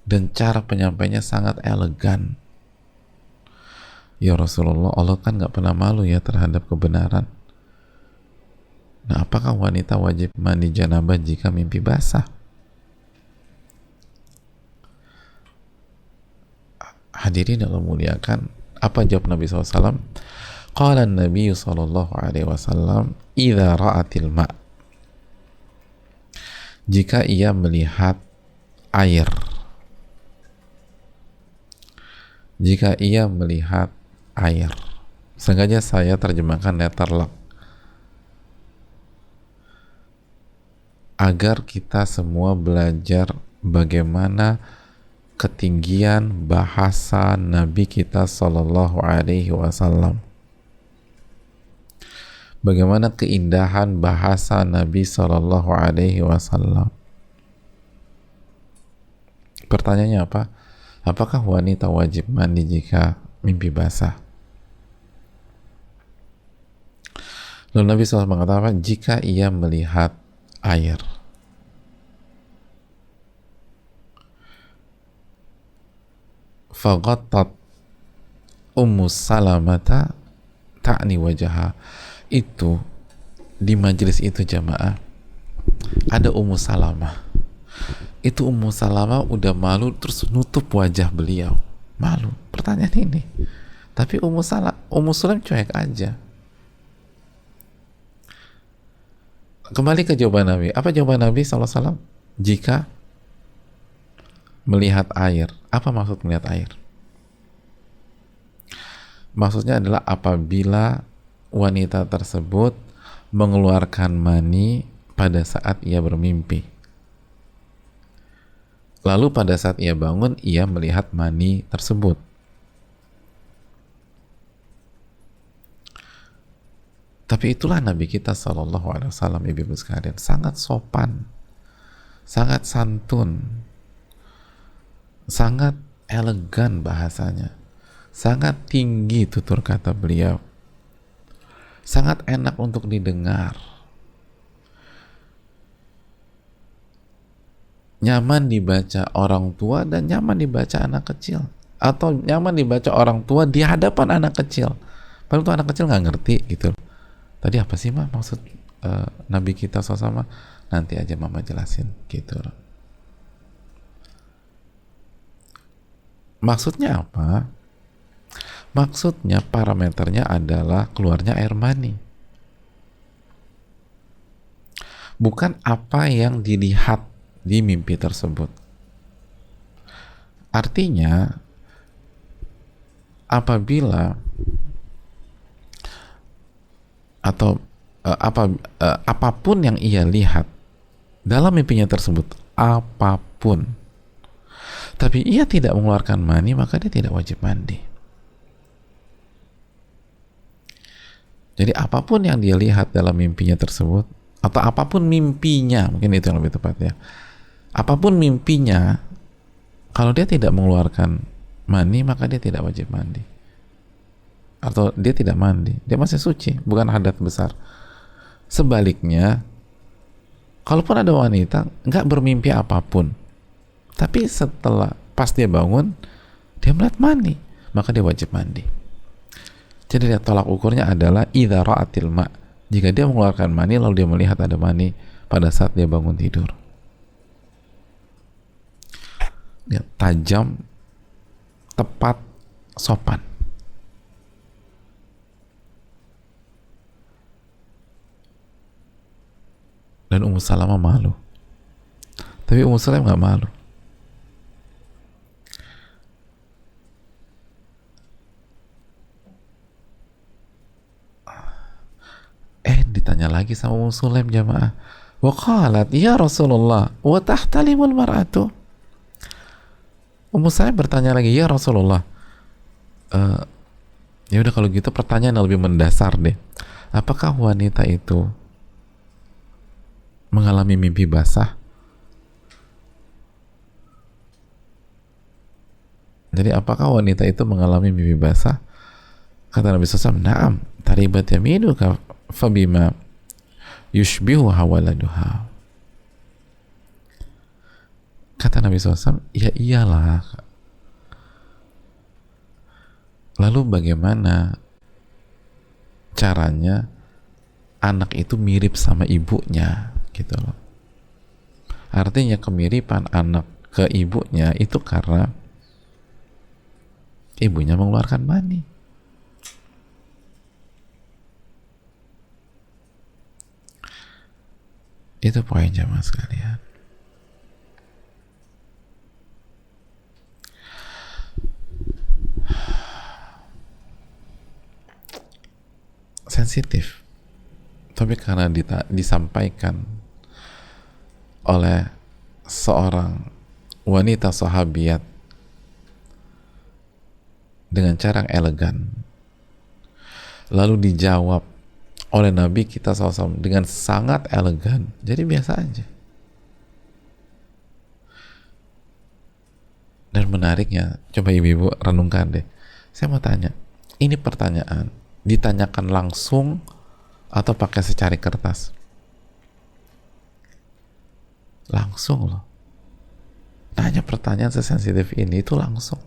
Dan cara penyampainya sangat elegan. Ya Rasulullah, Allah kan nggak pernah malu ya terhadap kebenaran. Nah, apakah wanita wajib mandi janabah jika mimpi basah? Hadirin yang Allah muliakan, apa jawab Nabi SAW? Qala Nabi sallallahu alaihi wasallam, idza ra'atil ma', jika ia melihat air, jika ia melihat air. Sengaja saya terjemahkan letterlock agar kita semua belajar bagaimana ketinggian bahasa Nabi kita sallallahu alaihi wasallam. Bagaimana keindahan bahasa Nabi sallallahu alaihi wasallam. Pertanyaannya apa? Apakah wanita wajib mandi jika mimpi basah? Lalu Nabi SAW mengatakan, jika ia melihat air. Faghattat Ummu Salamata ta'ni wajaha. Itu di majelis itu jamaah ada Ummu Salamah. Itu Ummu Salamah udah malu terus nutup wajah beliau, malu. Pertanyaan ini, tapi Ummu Sulaim cuek aja. Kembali ke jawaban Nabi. Apa jawaban Nabi SAW? Jika melihat air. Apa maksud melihat air? Maksudnya adalah apabila wanita tersebut mengeluarkan mani pada saat ia bermimpi. Lalu pada saat ia bangun, ia melihat mani tersebut. Tapi itulah Nabi kita sallallahu alaihi wasallam, ibu-ibu sekalian, sangat sopan, sangat santun, sangat elegan bahasanya, sangat tinggi tutur kata beliau, sangat enak untuk didengar, nyaman dibaca orang tua dan nyaman dibaca anak kecil, atau nyaman dibaca orang tua di hadapan anak kecil. Padahal tuh anak kecil nggak ngerti gitu. Tadi apa sih mah maksud Nabi kita SAW? Nanti aja mama jelasin gitu. Maksudnya apa? Maksudnya parameternya adalah keluarnya air mani. Bukan apa yang dilihat di mimpi tersebut. Artinya, apabila atau apapun yang ia lihat dalam mimpinya tersebut apapun, tapi ia tidak mengeluarkan mani, maka dia tidak wajib mandi. Jadi apapun yang dia lihat dalam mimpinya tersebut, atau apapun mimpinya, mungkin itu yang lebih tepat ya, apapun mimpinya, kalau dia tidak mengeluarkan mani, maka dia tidak wajib mandi, atau dia tidak mandi, dia masih suci, bukan hadat besar. Sebaliknya, kalaupun ada wanita nggak bermimpi apapun, tapi setelah pas dia bangun, dia melihat mani, maka dia wajib mandi. Jadi dia tolak ukurnya adalah idza ra'atil ma', jika dia mengeluarkan mani lalu dia melihat ada mani pada saat dia bangun tidur. Dia tajam, tepat, sopan. Dan Ummu Salamah malu. Tapi Ummu Salamah nggak malu. Ditanya lagi sama Ummu Sulaim, jamaah. Wa qalat ya Rasulullah wa tahtalimul mar'atu. Ummu Sulaim bertanya lagi, ya Rasulullah, ya udah kalau gitu pertanyaan yang lebih mendasar deh. Apakah wanita itu mengalami mimpi basah? Jadi apakah wanita itu mengalami mimpi basah? Kata Nabi SAW, na'am, taribat yaminuka fabima yushbihu hawaladuha. Kata Nabi SAW, ya iyalah. Lalu bagaimana caranya anak itu mirip sama ibunya, gitu loh. Artinya kemiripan anak ke ibunya itu karena ibunya mengeluarkan mani. Itu poin jamaah sekalian. Sensitif, tapi karena disampaikan oleh seorang wanita sahabiat dengan cara yang elegan, lalu dijawab oleh Nabi kita SAW dengan sangat elegan, jadi biasa aja. Dan menariknya, coba ibu-ibu renungkan deh. Saya mau tanya, ini pertanyaan ditanyakan langsung atau pakai secari kertas? Langsung loh. Nanya pertanyaan sesensitif ini itu langsung.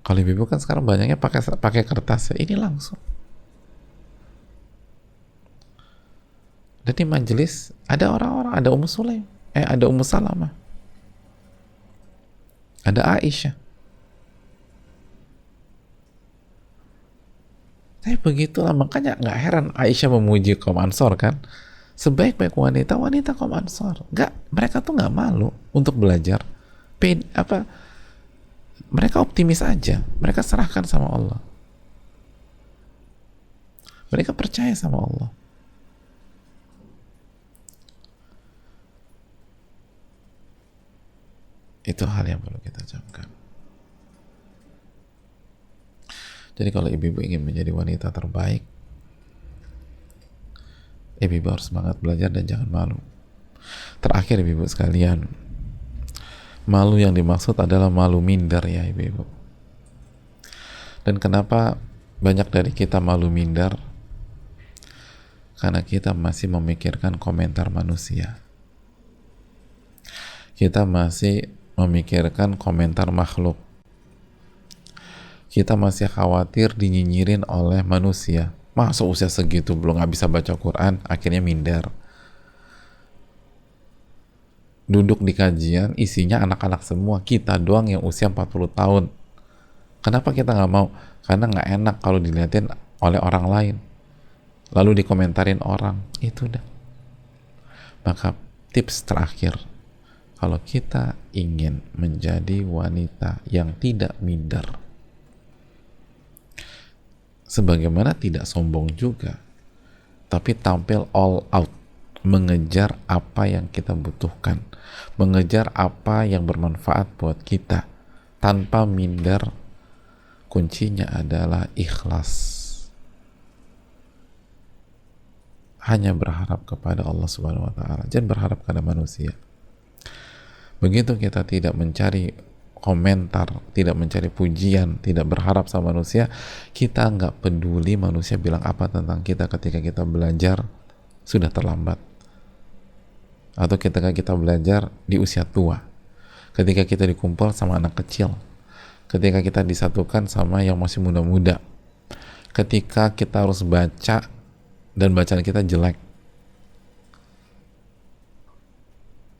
Kalau ibu-ibu kan sekarang banyaknya pakai kertas, ini langsung. Dan di majelis ada orang-orang, ada Ummu Sulaim, ada Ummu Salamah, ada Aisyah. Tapi begitulah, makanya nggak heran Aisyah memuji kaum Ansor kan. Sebaik-baik wanita, wanita kaum Ansor. Mereka tuh nggak malu untuk belajar. Mereka optimis aja. Mereka serahkan sama Allah. Mereka percaya sama Allah. Itu hal yang perlu kita camkan. Jadi kalau ibu-ibu ingin menjadi wanita terbaik, ibu-ibu harus semangat belajar dan jangan malu. Terakhir ibu-ibu sekalian, malu yang dimaksud adalah malu minder ya ibu-ibu. Dan kenapa banyak dari kita malu minder? Karena kita masih memikirkan komentar manusia. Kita masih memikirkan komentar makhluk. Kita masih khawatir dinyinyirin oleh manusia. Masa usia segitu belum gak bisa baca Quran, akhirnya minder. Duduk di kajian, isinya anak-anak semua. Kita doang yang usia 40 tahun. Kenapa kita gak mau? Karena gak enak kalau dilihatin oleh orang lain. Lalu dikomentarin orang. Itu dah. Maka tips terakhir, kalau kita ingin menjadi wanita yang tidak minder, sebagaimana tidak sombong juga, tapi tampil all out, mengejar apa yang kita butuhkan, mengejar apa yang bermanfaat buat kita tanpa minder. Kuncinya adalah ikhlas, hanya berharap kepada Allah Subhanahu wa taala, jangan berharap pada manusia. Begitu kita tidak mencari komentar, tidak mencari pujian, tidak berharap sama manusia, kita nggak peduli manusia bilang apa tentang kita ketika kita belajar sudah terlambat, atau ketika kita belajar di usia tua, ketika kita dikumpul sama anak kecil, ketika kita disatukan sama yang masih muda-muda, ketika kita harus baca dan bacaan kita jelek,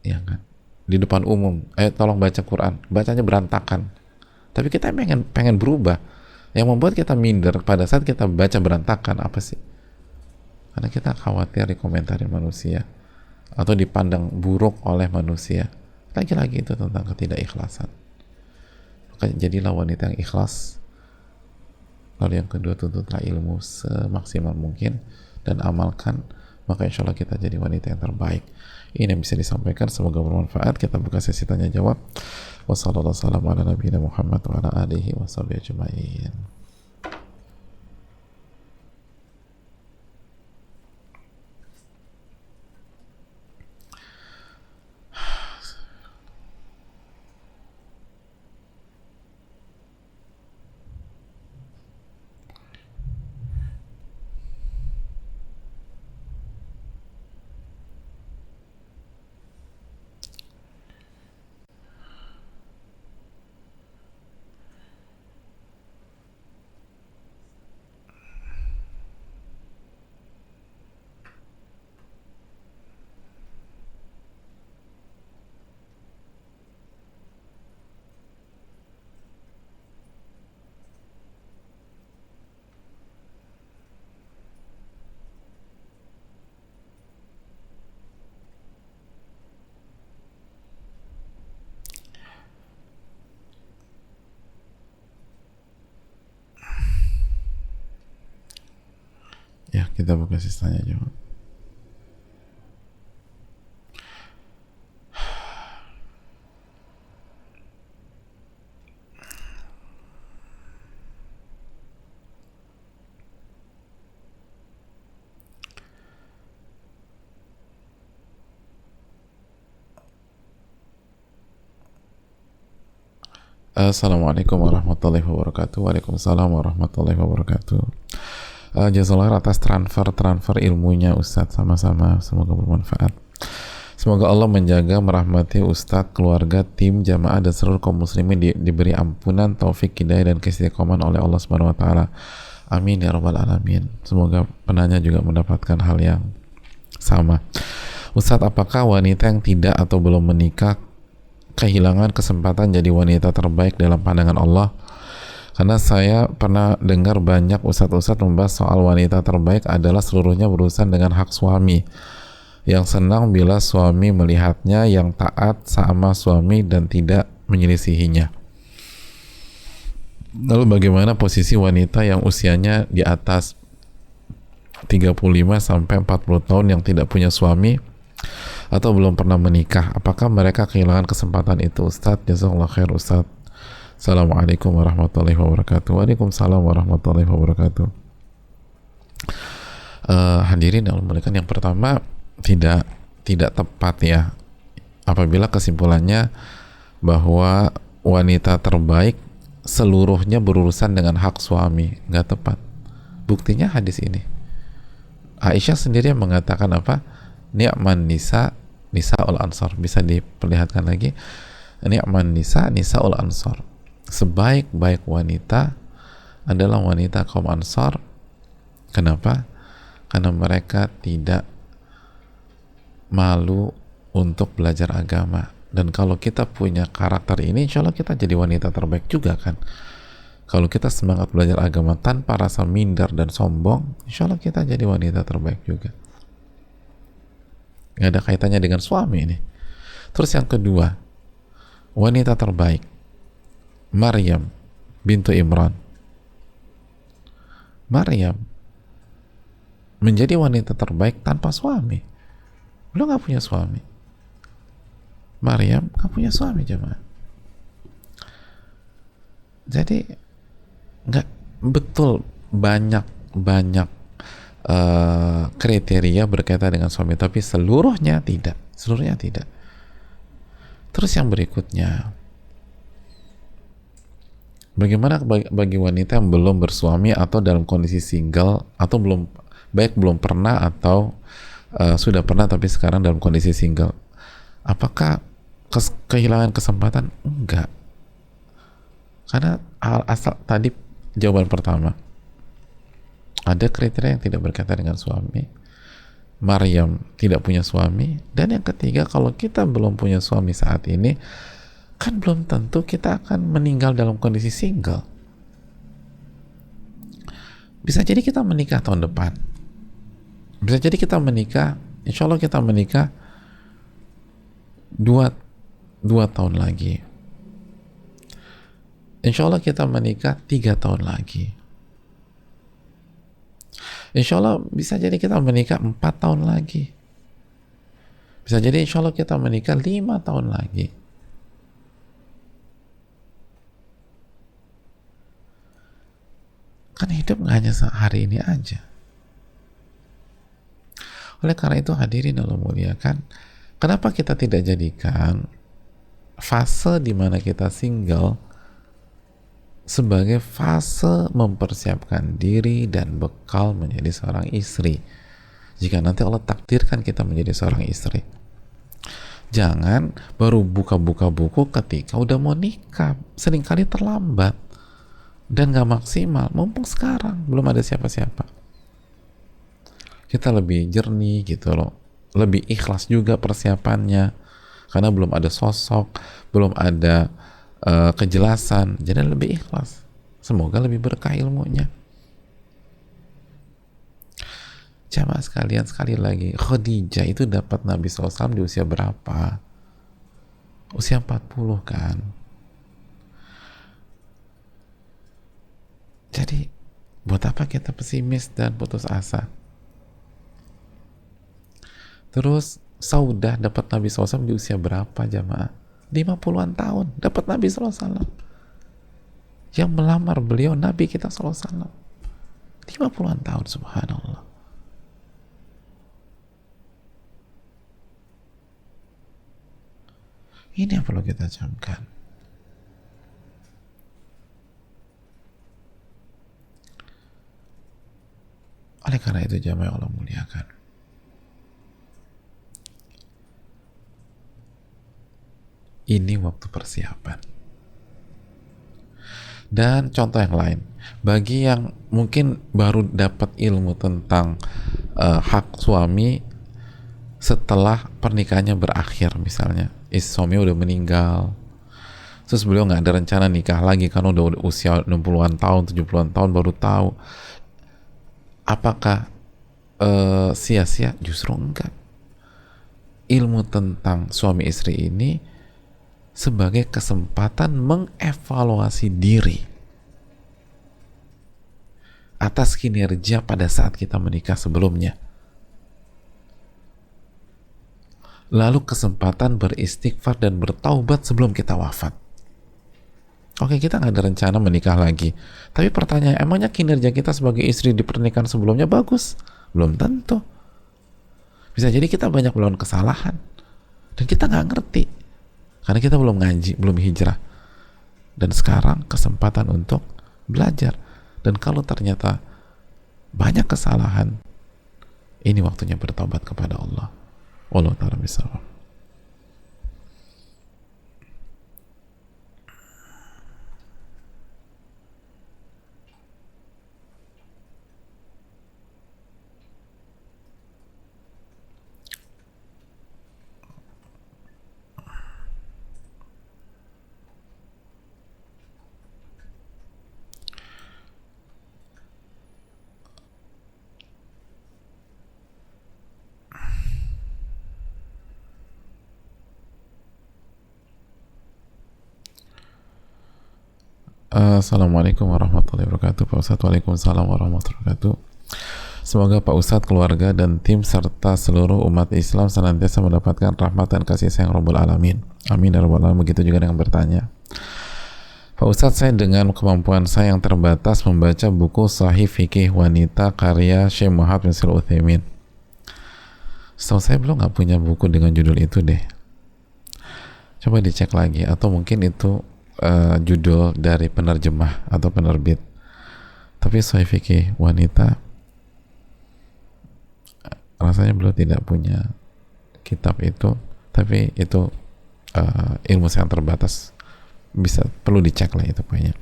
ya kan, di depan umum, tolong baca Quran, bacanya berantakan, tapi kita pengen berubah. Yang membuat kita minder pada saat kita baca berantakan apa sih? Karena kita khawatir dikomentari manusia atau dipandang buruk oleh manusia. Lagi-lagi itu tentang ketidakikhlasan. Maka jadilah wanita yang ikhlas. Lalu yang kedua, tuntutlah ilmu semaksimal mungkin dan amalkan, maka insya Allah kita jadi wanita yang terbaik. Ini yang bisa disampaikan, semoga bermanfaat. Kita buka sesi tanya jawab. Wassalamualaikum warahmatullahi wabarakatuh. Ya, kita buka sesi tanya jawab. Assalamualaikum warahmatullahi wabarakatuh. Waalaikumsalam warahmatullahi wabarakatuh. Jazakallah atas transfer ilmunya Ustadz, sama-sama, semoga bermanfaat. Semoga Allah menjaga, merahmati Ustadz, keluarga, tim, jamaah dan seluruh kaum muslimin diberi ampunan, taufik, hidayah dan keistiqomahan oleh Allah Subhanahu wa taala. Amin ya rabbal alamin. Semoga penanya juga mendapatkan hal yang sama. Ustadz, apakah wanita yang tidak atau belum menikah kehilangan kesempatan jadi wanita terbaik dalam pandangan Allah? Karena saya pernah dengar banyak ustadz-ustadz membahas soal wanita terbaik adalah seluruhnya berurusan dengan hak suami, yang senang bila suami melihatnya, yang taat sama suami dan tidak menyelisihinya. Lalu bagaimana posisi wanita yang usianya di atas 35 sampai 40 tahun yang tidak punya suami atau belum pernah menikah? Apakah mereka kehilangan kesempatan itu, Ustadz? Jazakallah khair, Ustadz. Assalamualaikum warahmatullahi wabarakatuh. Waalaikumsalam warahmatullahi wabarakatuh. Hadirin yang muliakan, yang pertama tidak tepat ya apabila kesimpulannya bahwa wanita terbaik seluruhnya berurusan dengan hak suami. Nggak tepat. Buktinya hadis ini. Aisyah sendiri yang mengatakan apa? Ni'man nisaul ansar. Bisa diperlihatkan lagi. Ni'man nisaul ansar. Sebaik-baik wanita adalah wanita kaum Ansar. Kenapa? Karena mereka tidak malu untuk belajar agama. Dan kalau kita punya karakter ini, insya Allah kita jadi wanita terbaik juga kan. Kalau kita semangat belajar agama tanpa rasa minder dan sombong, insya Allah kita jadi wanita terbaik juga. Nggak ada kaitannya dengan suami ini. Terus yang kedua, wanita terbaik Maryam bintu Imran. Maryam menjadi wanita terbaik tanpa suami. Beliau nggak punya suami. Maryam nggak punya suami, jemaah. Jadi nggak betul, banyak banyak kriteria berkaitan dengan suami, tapi seluruhnya tidak, seluruhnya tidak. Terus yang berikutnya, bagaimana bagi wanita yang belum bersuami atau dalam kondisi single, atau belum pernah atau sudah pernah tapi sekarang dalam kondisi single? Apakah kehilangan kesempatan? Enggak. Karena asal tadi jawaban pertama, ada kriteria yang tidak berkaitan dengan suami. Maryam tidak punya suami. Dan yang ketiga, kalau kita belum punya suami saat ini, kan belum tentu kita akan meninggal dalam kondisi single. Bisa jadi kita menikah tahun depan. Bisa jadi kita menikah, insya Allah kita menikah 2 tahun lagi. Insya Allah kita menikah 3 tahun lagi. Insya Allah bisa jadi kita menikah 4 tahun lagi. Bisa jadi insya Allah kita menikah 5 tahun lagi. Kan hidup nggak hanya hari ini aja. Oleh karena itu hadirin Allah muliakan, kenapa kita tidak jadikan fase di mana kita single sebagai fase mempersiapkan diri dan bekal menjadi seorang istri, jika nanti Allah takdirkan kita menjadi seorang istri. Jangan baru buka-buka buku ketika udah mau nikah, seringkali terlambat dan gak maksimal. Mumpung sekarang belum ada siapa-siapa, kita lebih jernih gitu loh, lebih ikhlas juga persiapannya, karena belum ada sosok, belum ada kejelasan, jadi lebih ikhlas. Semoga lebih berkah ilmunya. Jamaah sekalian, sekali lagi, Khadijah itu dapat Nabi SAW di usia berapa? Usia 40 kan. Jadi buat apa kita pesimis dan putus asa? Terus Saudah dapat Nabi SAW di usia berapa, jamaah? 50-an tahun dapat Nabi SAW. Yang melamar beliau Nabi kita SAW 50-an tahun, subhanallah. Ini yang perlu kita camkan. Oleh karena itu jamaah yang Allah muliakan, ini waktu persiapan. Dan contoh yang lain, bagi yang mungkin baru dapat ilmu tentang hak suami setelah pernikahannya berakhir, misalnya suami udah meninggal, terus beliau nggak ada rencana nikah lagi karena udah usia 60-an tahun, 70-an tahun, baru tahu. Apakah sia-sia? Justru enggak. Ilmu tentang suami istri ini sebagai kesempatan mengevaluasi diri atas kinerja pada saat kita menikah sebelumnya, lalu kesempatan beristighfar dan bertaubat sebelum kita wafat. Oke, kita nggak ada rencana menikah lagi, tapi pertanyaan, emangnya kinerja kita sebagai istri di pernikahan sebelumnya bagus? Belum tentu. Bisa jadi kita banyak melakukan kesalahan dan kita nggak ngerti karena kita belum ngaji, belum hijrah. Dan sekarang kesempatan untuk belajar. Dan kalau ternyata banyak kesalahan, ini waktunya bertobat kepada Allah. Wallahu ta'ala bishawab. Assalamualaikum warahmatullahi wabarakatuh. Pak Ustadz, waalaikumsalam warahmatullahi wabarakatuh. Semoga Pak Ustadz, keluarga, dan tim serta seluruh umat Islam senantiasa mendapatkan rahmat dan kasih sayang Rabbul Alamin. Amin ya Rabbal Alamin. Begitu juga dengan bertanya. Pak Ustadz, saya dengan kemampuan saya yang terbatas membaca buku Sahih Fikih Wanita karya Syekh Muhammad bin Shalih Al Utsaimin. Setahu saya belum nggak punya buku dengan judul itu deh. Coba dicek lagi, atau mungkin itu judul dari penerjemah atau penerbit. Tapi Sahih Fikih Wanita rasanya beliau tidak punya kitab itu, tapi itu ilmu saya yang terbatas, perlu dicek lah itu pokoknya.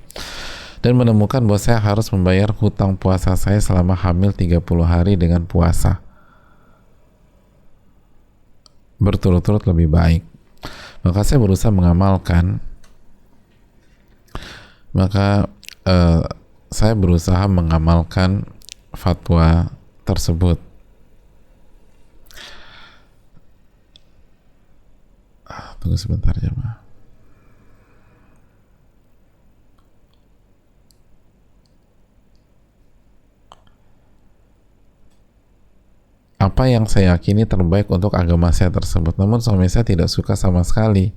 Dan menemukan bahwa saya harus membayar hutang puasa saya selama hamil 30 hari dengan puasa berturut-turut lebih baik. Maka saya berusaha mengamalkan, saya berusaha mengamalkan fatwa tersebut. Tunggu sebentar jemaah. Apa yang saya yakini terbaik untuk agama saya tersebut. Namun suami saya tidak suka sama sekali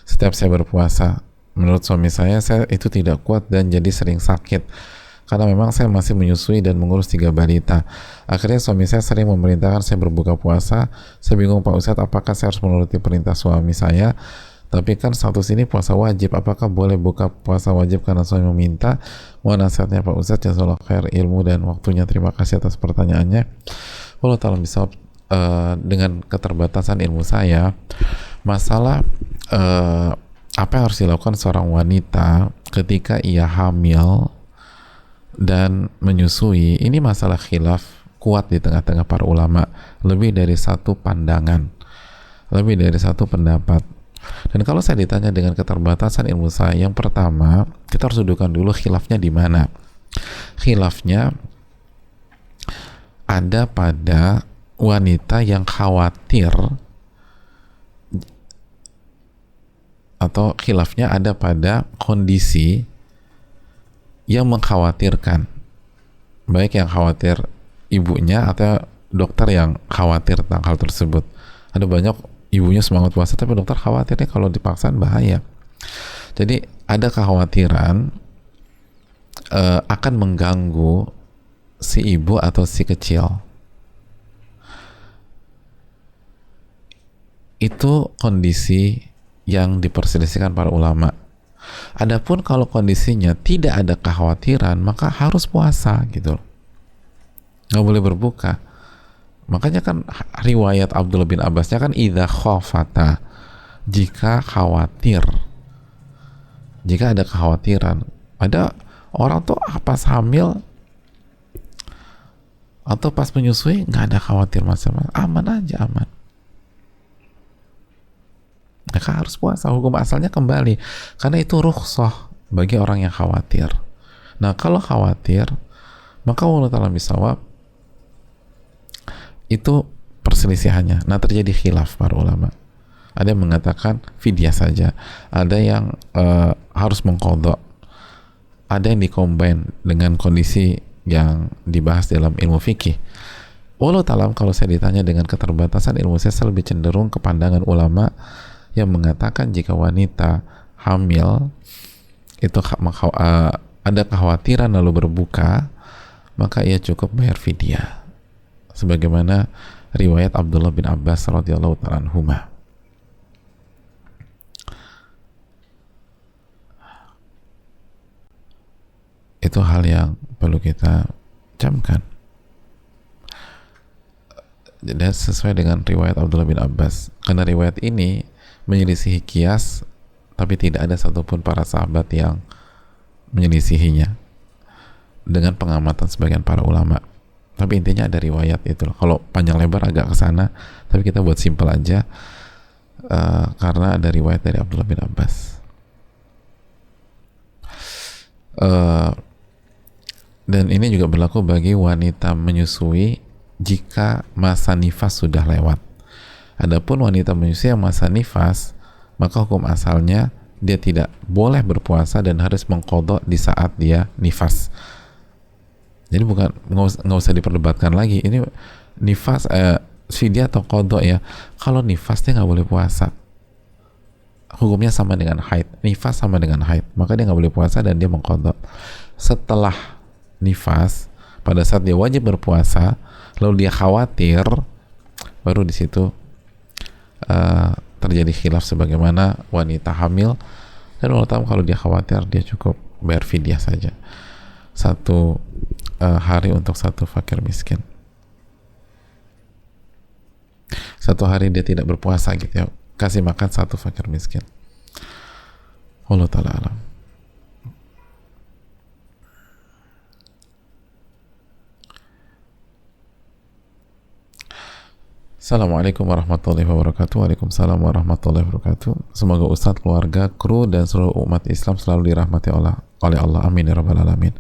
setiap saya berpuasa. Menurut suami saya itu tidak kuat dan jadi sering sakit. Karena memang saya masih menyusui dan mengurus 3 balita. Akhirnya suami saya sering memerintahkan saya berbuka puasa. Saya bingung Pak Ustadz, apakah saya harus menuruti perintah suami saya? Tapi kan status ini puasa wajib. Apakah boleh buka puasa wajib karena suami meminta? Mohon nasihatnya Pak Ustadz. Jazakallahu khair ilmu dan waktunya. Terima kasih atas pertanyaannya. Kalau tolong bisa dengan keterbatasan ilmu saya, masalah apa yang harus dilakukan seorang wanita ketika ia hamil dan menyusui, ini masalah khilaf kuat di tengah-tengah para ulama, lebih dari satu pandangan, lebih dari satu pendapat. Dan kalau saya ditanya dengan keterbatasan ilmu saya, yang pertama kita harus dudukkan dulu khilafnya di mana. Khilafnya ada pada wanita yang khawatir, atau khilafnya ada pada kondisi yang mengkhawatirkan, baik yang khawatir ibunya atau dokter yang khawatir tentang hal tersebut. Ada banyak ibunya semangat puasa tapi dokter khawatirnya kalau dipaksain bahaya. Jadi ada kekhawatiran akan mengganggu si ibu atau si kecil. Itu kondisi yang diperselisihkan para ulama. Adapun kalau kondisinya tidak ada kekhawatiran, maka harus puasa gitu, nggak boleh berbuka. Makanya kan riwayat Abdullah bin Abbasnya kan idza khafata, jika khawatir, jika ada kekhawatiran. Ada orang tuh pas hamil atau pas menyusui nggak ada khawatir macam-macam, aman aja, aman. Maka harus puasa, hukum asalnya kembali, karena itu rukhsah bagi orang yang khawatir. Nah kalau khawatir, maka wallahu ta'ala bisawab, itu perselisihannya. Nah terjadi khilaf para ulama. Ada yang mengatakan fidyah saja, ada yang harus mengqadha, ada yang dikombin dengan kondisi yang dibahas dalam ilmu fikih. Wallahu ta'ala, kalau saya ditanya dengan keterbatasan ilmu saya lebih cenderung ke pandangan ulama yang mengatakan jika wanita hamil itu ada kekhawatiran lalu berbuka, maka ia cukup bayar fidyah, sebagaimana riwayat Abdullah bin Abbas radhiyallahu ta'ala anhuma. Itu hal yang perlu kita camkan. Dan sesuai dengan riwayat Abdullah bin Abbas, karena riwayat ini menyelisihi qiyas, tapi tidak ada satupun para sahabat yang menyelisihinya dengan pengamatan sebagian para ulama. Tapi intinya ada riwayat itu. Kalau panjang lebar agak ke sana, tapi kita buat simpel aja, karena ada riwayat dari Abdullah bin Abbas. Dan ini juga berlaku bagi wanita menyusui jika masa nifas sudah lewat. Adapun wanita menyusui yang masa nifas, maka hukum asalnya dia tidak boleh berpuasa dan harus mengqadha di saat dia nifas. Jadi bukan, nggak usah diperdebatkan lagi. Ini nifas fidyah atau qadha ya. Kalau nifas dia nggak boleh puasa. Hukumnya sama dengan haid. Nifas sama dengan haid. Maka dia nggak boleh puasa dan dia mengqadha. Setelah nifas, pada saat dia wajib berpuasa, lalu dia khawatir, baru di situ terjadi khilaf sebagaimana wanita hamil. Dan ulama kalau dia khawatir, dia cukup bayar fidyah saja. 1 hari untuk 1 fakir miskin. 1 hari dia tidak berpuasa gitu ya, kasih makan 1 fakir miskin. Allah ta'ala alam. Assalamualaikum warahmatullahi wabarakatuh. Waalaikumsalam warahmatullahi wabarakatuh. Semoga Ustadz, keluarga, kru, dan seluruh umat Islam selalu dirahmati oleh Allah. Amin ya rabbal alamin.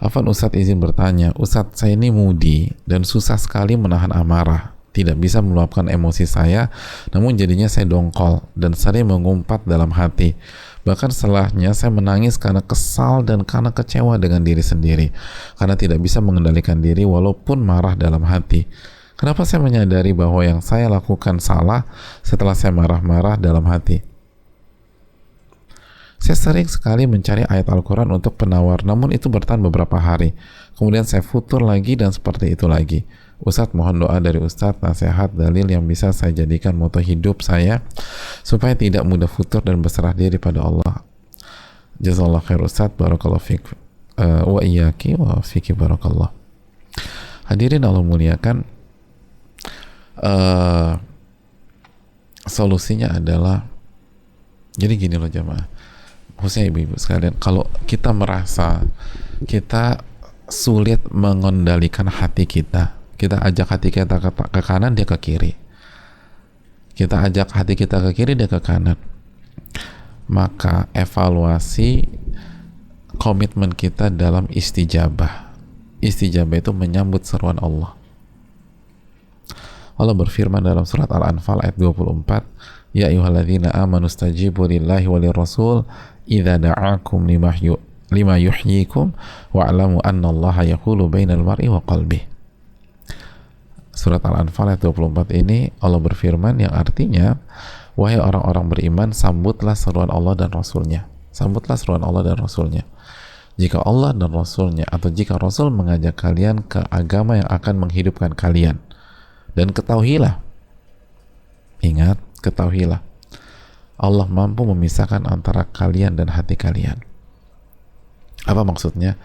Afwan Ustadz, izin bertanya. Ustadz, saya ini mudi dan susah sekali menahan amarah. Tidak bisa meluapkan emosi saya, namun jadinya saya dongkol dan sering mengumpat dalam hati. Bahkan setelahnya saya menangis karena kesal dan karena kecewa dengan diri sendiri, karena tidak bisa mengendalikan diri walaupun marah dalam hati. Kenapa saya menyadari bahwa yang saya lakukan salah setelah saya marah-marah dalam hati? Saya sering sekali mencari ayat Al-Quran untuk penawar, namun itu bertahan beberapa hari. Kemudian saya futur lagi dan seperti itu lagi. Ustadz, mohon doa dari Ustadz, nasihat, dalil yang bisa saya jadikan moto hidup saya supaya tidak mudah futur dan berserah diri pada Allah. Jazakallah khair Ustadz, barakallahu fiik wa iyyaki wa fiki barakallah. Hadirin Allah muliakan, solusinya adalah, jadi gini loh jamaah, khususnya ibu-ibu sekalian, kalau kita merasa kita sulit mengendalikan hati kita ajak hati kita ke kanan, dia ke kiri. Kita ajak hati kita ke kiri, dia ke kanan. Maka evaluasi komitmen kita dalam istijabah. Istijabah itu menyambut seruan Allah. Allah berfirman dalam surat Al-Anfal ayat 24, Ya ayyuhalladzina amanu stajibu lillahi walir rasul idza da'akum lima yuhyikum wa'lamu annallaha yaqulu bainal mar'i wa qalbih. Surat Al-Anfal ayat 24 ini Allah berfirman yang artinya, wahai orang-orang beriman, sambutlah seruan Allah dan Rasulnya. Sambutlah seruan Allah dan Rasulnya. Jika Allah dan Rasulnya, atau jika Rasul mengajak kalian ke agama yang akan menghidupkan kalian, dan ketahuilah, ingat, ketahuilah, Allah mampu memisahkan antara kalian dan hati kalian. Apa maksudnya?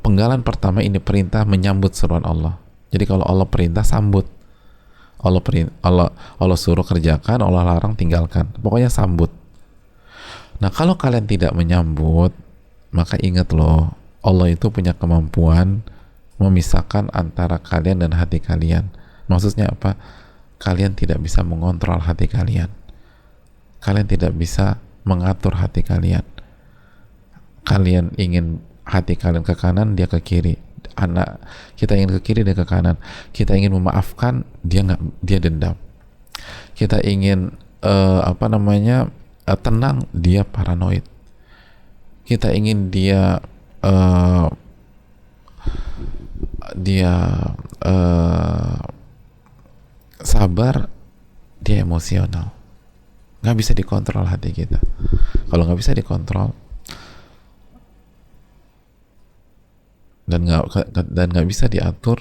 Penggalan pertama ini perintah menyambut seruan Allah. Jadi kalau Allah perintah, sambut. Allah suruh kerjakan, Allah larang tinggalkan. Pokoknya sambut. Nah, kalau kalian tidak menyambut, maka ingat loh, Allah itu punya kemampuan memisahkan antara kalian dan hati kalian. Maksudnya apa? Kalian tidak bisa mengontrol hati kalian. Kalian tidak bisa mengatur hati kalian. Kalian ingin hati kalian ke kanan, dia ke kiri. Kita ingin ke kiri, dia ke kanan. Kita ingin memaafkan, dia dendam. Kita ingin tenang, dia paranoid. Kita ingin dia sabar, dia emosional. Nggak bisa dikontrol hati kita. Kalau nggak bisa dikontrol dan nggak bisa diatur,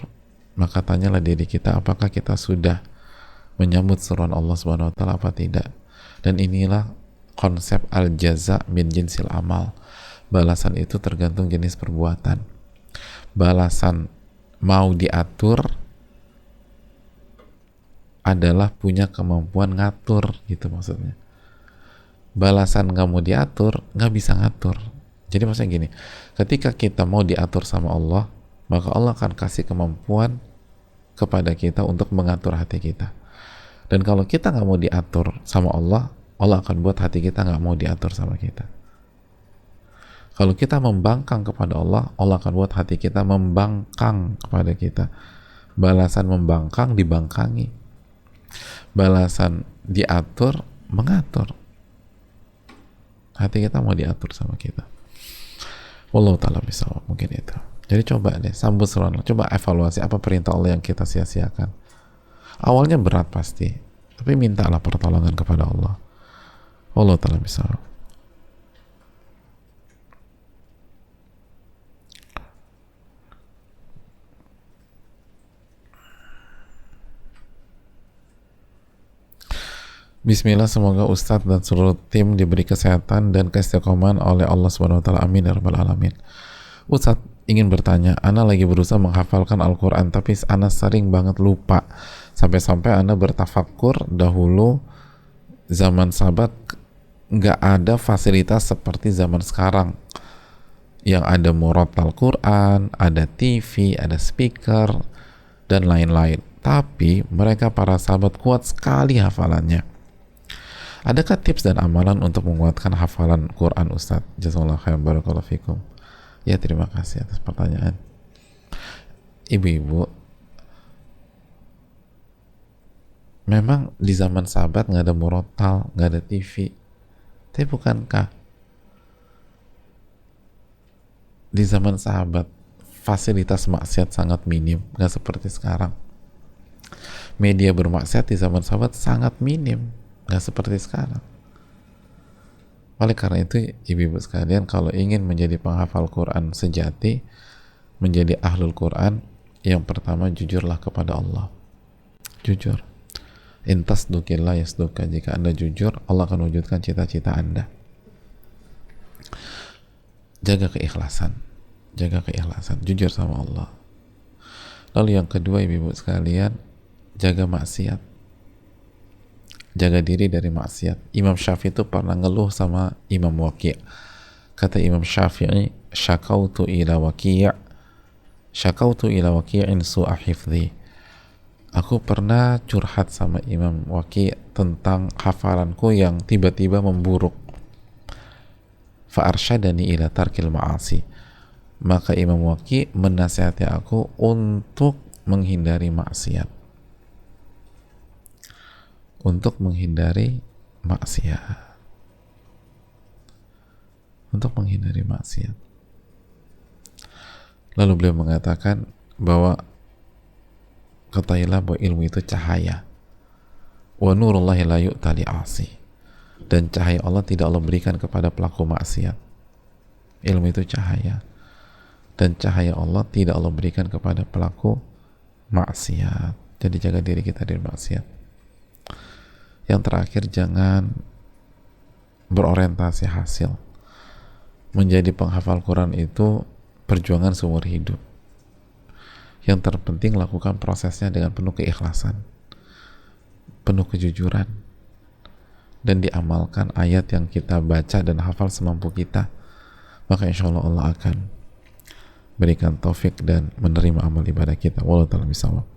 maka tanyalah diri kita, apakah kita sudah menyambut seruan Allah Subhanahu Wa Taala apa tidak. Dan inilah konsep al-jaza min jinsil amal. Balasan itu tergantung jenis perbuatan. Balasan mau diatur adalah punya kemampuan ngatur, gitu maksudnya. Balasan nggak mau diatur, nggak bisa ngatur. Jadi maksudnya gini, ketika kita mau diatur sama Allah, maka Allah akan kasih kemampuan kepada kita untuk mengatur hati kita. Dan kalau kita nggak mau diatur sama Allah, Allah akan buat hati kita nggak mau diatur sama kita. Kalau kita membangkang kepada Allah, Allah akan buat hati kita membangkang kepada kita. Balasan membangkang, dibangkangi. Balasan diatur, mengatur. Hati kita mau diatur sama kita. Wallahu ta'ala bisawab, mungkin itu. Jadi coba deh, sambut seruan, coba evaluasi apa perintah Allah yang kita sia-siakan. Awalnya berat pasti, tapi mintalah pertolongan kepada Allah. Allah Ta'ala bisa. Bismillah, semoga Ustadz dan seluruh tim diberi kesehatan dan keistiqomahan oleh Allah Subhanahu wa taala. Amin ya rabbal alamin. Ustadz ingin bertanya, Ana lagi berusaha menghafalkan Al-Quran, tapi Ana sering banget lupa. Sampai-sampai Ana bertafakur dahulu zaman sahabat nggak ada fasilitas seperti zaman sekarang. Yang ada murattal Quran, ada TV, ada speaker, dan lain-lain. Tapi mereka para sahabat kuat sekali hafalannya. Adakah tips dan amalan untuk menguatkan hafalan Quran, Ustadz? Jazakallahu khairan, barakallahu fikum. Ya, terima kasih atas pertanyaan. Ibu-ibu, memang di zaman sahabat nggak ada murattal, nggak ada TV. Tapi bukankah di zaman sahabat fasilitas maksiat sangat minim, nggak seperti sekarang? Media bermaksiat di zaman sahabat sangat minim, nggak seperti sekarang. Oleh karena itu, ibu-ibu sekalian, kalau ingin menjadi penghafal Quran sejati, menjadi ahlul Quran, yang pertama jujurlah kepada Allah. Jujur. Intas dukillah yasduka. Jika Anda jujur, Allah akan wujudkan cita-cita Anda. Jaga keikhlasan. Jaga keikhlasan. Jujur sama Allah. Lalu yang kedua, ibu-ibu sekalian, jaga maksiat. Jaga diri dari maksiat. Imam Syafi'i itu pernah ngeluh sama Imam Waqi'. Kata Imam Syafi'i, syakautu ila waqi'in su'a hifdhi. Aku pernah curhat sama Imam Waqi' tentang hafalanku yang tiba-tiba memburuk. Fa'arsyadani ila tarkil ma'asi. Maka Imam Waqi' menasihati aku untuk menghindari maksiat. Untuk menghindari maksiat. Untuk menghindari maksiat. Lalu beliau mengatakan bahwa ketahuilah bahwa ilmu itu cahaya. Wa nurullahi la yu'ta li'asi. Dan cahaya Allah tidak Allah berikan kepada pelaku maksiat. Ilmu itu cahaya. Dan cahaya Allah tidak Allah berikan kepada pelaku maksiat. Jadi jaga diri kita dari maksiat. Yang terakhir, jangan berorientasi hasil. Menjadi penghafal Quran itu perjuangan seumur hidup. Yang terpenting lakukan prosesnya dengan penuh keikhlasan, penuh kejujuran, dan diamalkan ayat yang kita baca dan hafal semampu kita. Maka insya Allah Allah akan berikan taufik dan menerima amal ibadah kita. Wallahu ta'ala bishawab.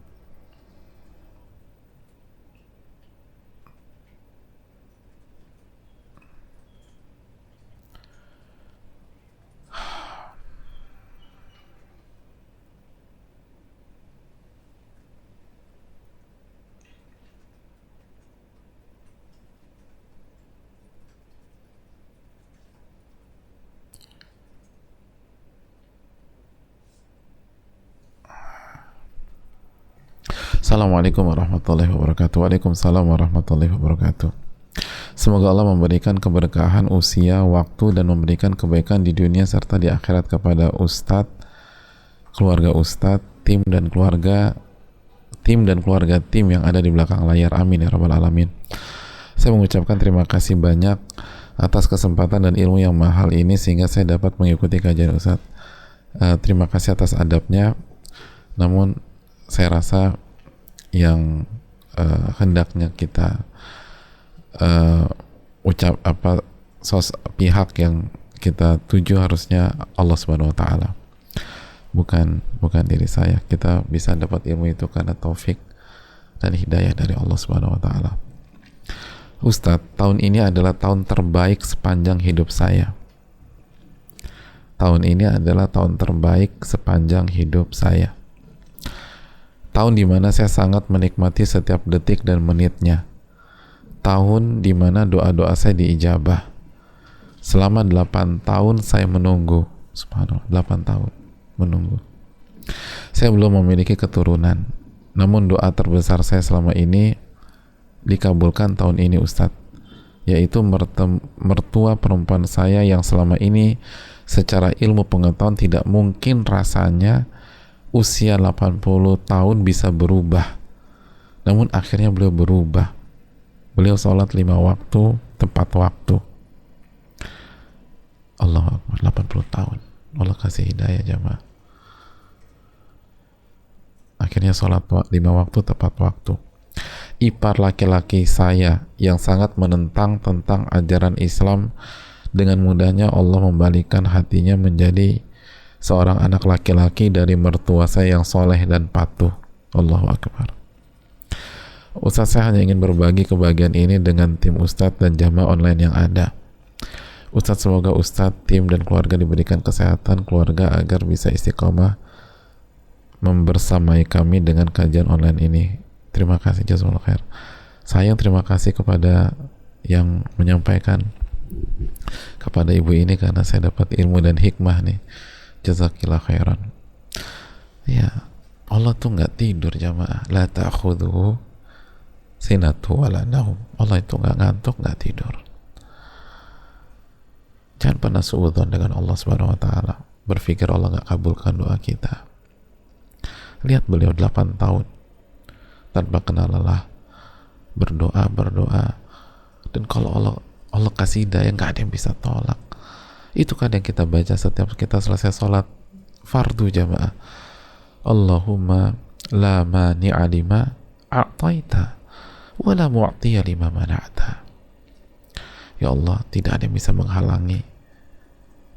Assalamualaikum warahmatullahi wabarakatuh. Waalaikumsalam warahmatullahi wabarakatuh. Semoga Allah memberikan keberkahan usia, waktu, dan memberikan kebaikan di dunia serta di akhirat kepada Ustadz, keluarga Ustadz, tim dan keluarga tim yang ada di belakang layar. Amin ya rabbal alamin. Saya mengucapkan terima kasih banyak atas kesempatan dan ilmu yang mahal ini sehingga saya dapat mengikuti kajian Ustadz. Terima kasih atas adabnya. Namun saya rasa yang hendaknya kita pihak yang kita tuju harusnya Allah Subhanahu wa taala, bukan diri saya. Kita bisa dapat ilmu itu karena taufik dan hidayah dari Allah Subhanahu wa taala. Ustadz, tahun ini adalah tahun terbaik sepanjang hidup saya. Tahun ini adalah tahun terbaik sepanjang hidup saya. Tahun di mana saya sangat menikmati setiap detik dan menitnya. Tahun di mana doa-doa saya diijabah. Selama 8 tahun saya menunggu. Subhanallah, 8 tahun. menunggu. Saya belum memiliki keturunan, namun doa terbesar saya selama ini dikabulkan tahun ini Ustadz, yaitu mertua perempuan saya yang selama ini secara ilmu pengetahuan tidak mungkin rasanya usia 80 tahun bisa berubah, namun akhirnya beliau berubah. Beliau sholat 5 waktu tepat waktu. Allah Akbar, 80 tahun. Allah kasih hidayah jamaah. Akhirnya sholat 5 waktu tepat waktu. Ipar laki-laki saya yang sangat menentang tentang ajaran Islam, dengan mudahnya Allah membalikkan hatinya menjadi seorang anak laki-laki dari mertua saya yang soleh dan patuh. Allahu Akbar. Ustadz, saya hanya ingin berbagi kebahagiaan ini dengan tim Ustadz dan jamaah online yang ada. Ustadz, semoga Ustadz, tim dan keluarga diberikan kesehatan keluarga agar bisa istiqomah membersamai kami dengan kajian online ini. Terima kasih, jazakallahu khair. Saya terima kasih kepada yang menyampaikan, kepada ibu ini, karena saya dapat ilmu dan hikmah nih. Jazakillah khairan. Ya, Allah tuh nggak tidur jamaah. La ta'khudhuhu sinatu wala naum. Allah itu nggak ngantuk, nggak tidur. Jangan pernah suudzon dengan Allah Subhanahu wa taala, berpikir Allah nggak kabulkan doa kita. Lihat beliau 8 tahun tanpa kenal lelah berdoa, dan kalau Allah kasih hidayah, nggak ada yang bisa tolak. Itu kan yang kita baca setiap kita selesai sholat fardu jamaah. Allahumma la mani'a lima a'taita wa la mu'tiya lima mana'ta. Ya Allah, tidak ada yang bisa menghalangi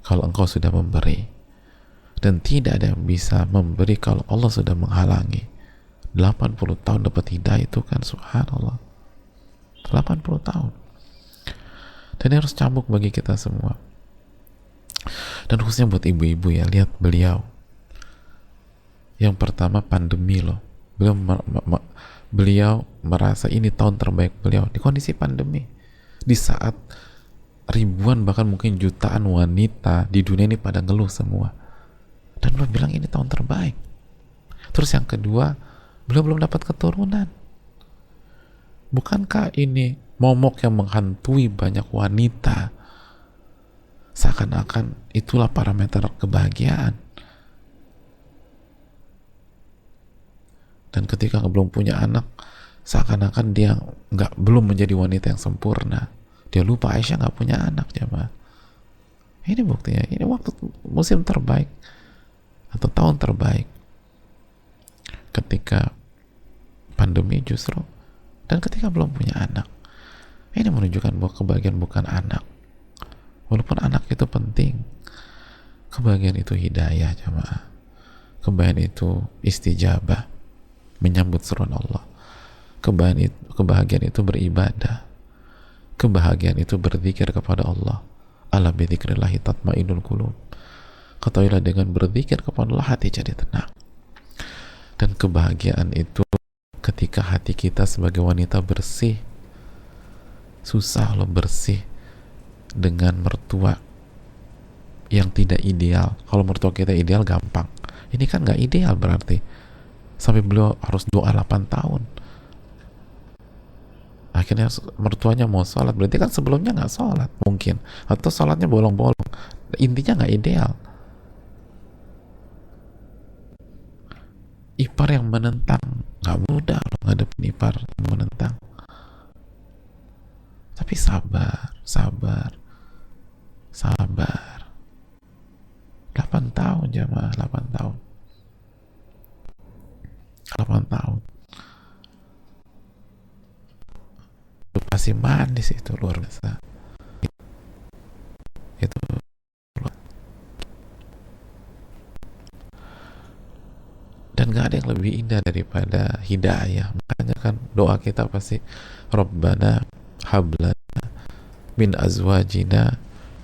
kalau Engkau sudah memberi, dan tidak ada yang bisa memberi kalau Allah sudah menghalangi. 80 tahun dapat hidayah itu kan subhanallah. 80 tahun. Dan ini harus cambuk bagi kita semua. Dan khususnya buat ibu-ibu ya, lihat beliau. Yang pertama pandemi loh. Beliau merasa ini tahun terbaik beliau di kondisi pandemi. Di saat ribuan bahkan mungkin jutaan wanita di dunia ini pada ngeluh semua. Dan beliau bilang ini tahun terbaik. Terus yang kedua, beliau belum dapat keturunan. Bukankah ini momok yang menghantui banyak wanita? Seakan-akan itulah parameter kebahagiaan. Dan ketika belum punya anak, seakan-akan dia belum menjadi wanita yang sempurna. Dia lupa Aisyah nggak punya anak jemaah. Ini buktinya. Ini waktu musim terbaik atau tahun terbaik. Ketika pandemi justru, dan ketika belum punya anak. Ini menunjukkan bahwa kebahagiaan bukan anak. Walaupun anak itu penting, kebahagiaan itu hidayah jemaah. Kebahagiaan itu istijabah, menyambut seruan Allah. Kebahagiaan itu beribadah. Kebahagiaan itu berzikir kepada Allah. Ala bidzikrillahi tatmainnul qulub. Ketahuilah dengan berzikir kepada Allah hati jadi tenang. Dan kebahagiaan itu ketika hati kita sebagai wanita bersih. Susah loh bersih dengan mertua yang tidak ideal. Kalau mertua kita ideal gampang. Ini kan nggak ideal berarti. Sampai beliau harus doa 8 tahun. Akhirnya mertuanya mau sholat, berarti kan sebelumnya nggak sholat mungkin, atau sholatnya bolong-bolong. Intinya nggak ideal. Ipar yang menentang, nggak mudah loh ngadepin ipar yang menentang. Tapi sabar. 8 tahun jamaah, 8 tahun. 8 tahun. Itu pasti manis, itu luar biasa. Itu dan gak ada yang lebih indah daripada hidayah. Makanya kan doa kita pasti Rabbana hablana min azwajina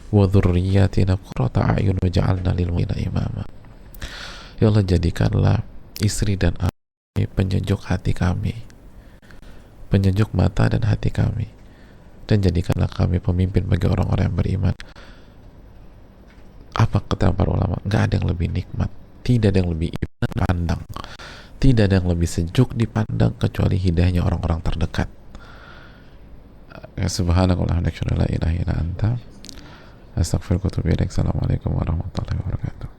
wa dhurriyyatina qurrata a'yun waj'alna lil mu'minina imama. Ya Allah, jadikanlah istri dan anak penyejuk hati kami, penyejuk mata dan hati kami, dan jadikanlah kami pemimpin bagi orang-orang yang beriman. Apa kata para ulama? Gak ada yang lebih nikmat Tidak ada yang lebih indah dipandang, tidak ada yang lebih sejuk dipandang kecuali hidayahnya orang-orang terdekat. Ya, subhanakallahumma wa bihamdika, la ilaha illa anta, astaghfiruka wa atubu ilaik. Assalamualaikum warahmatullahi wabarakatuh.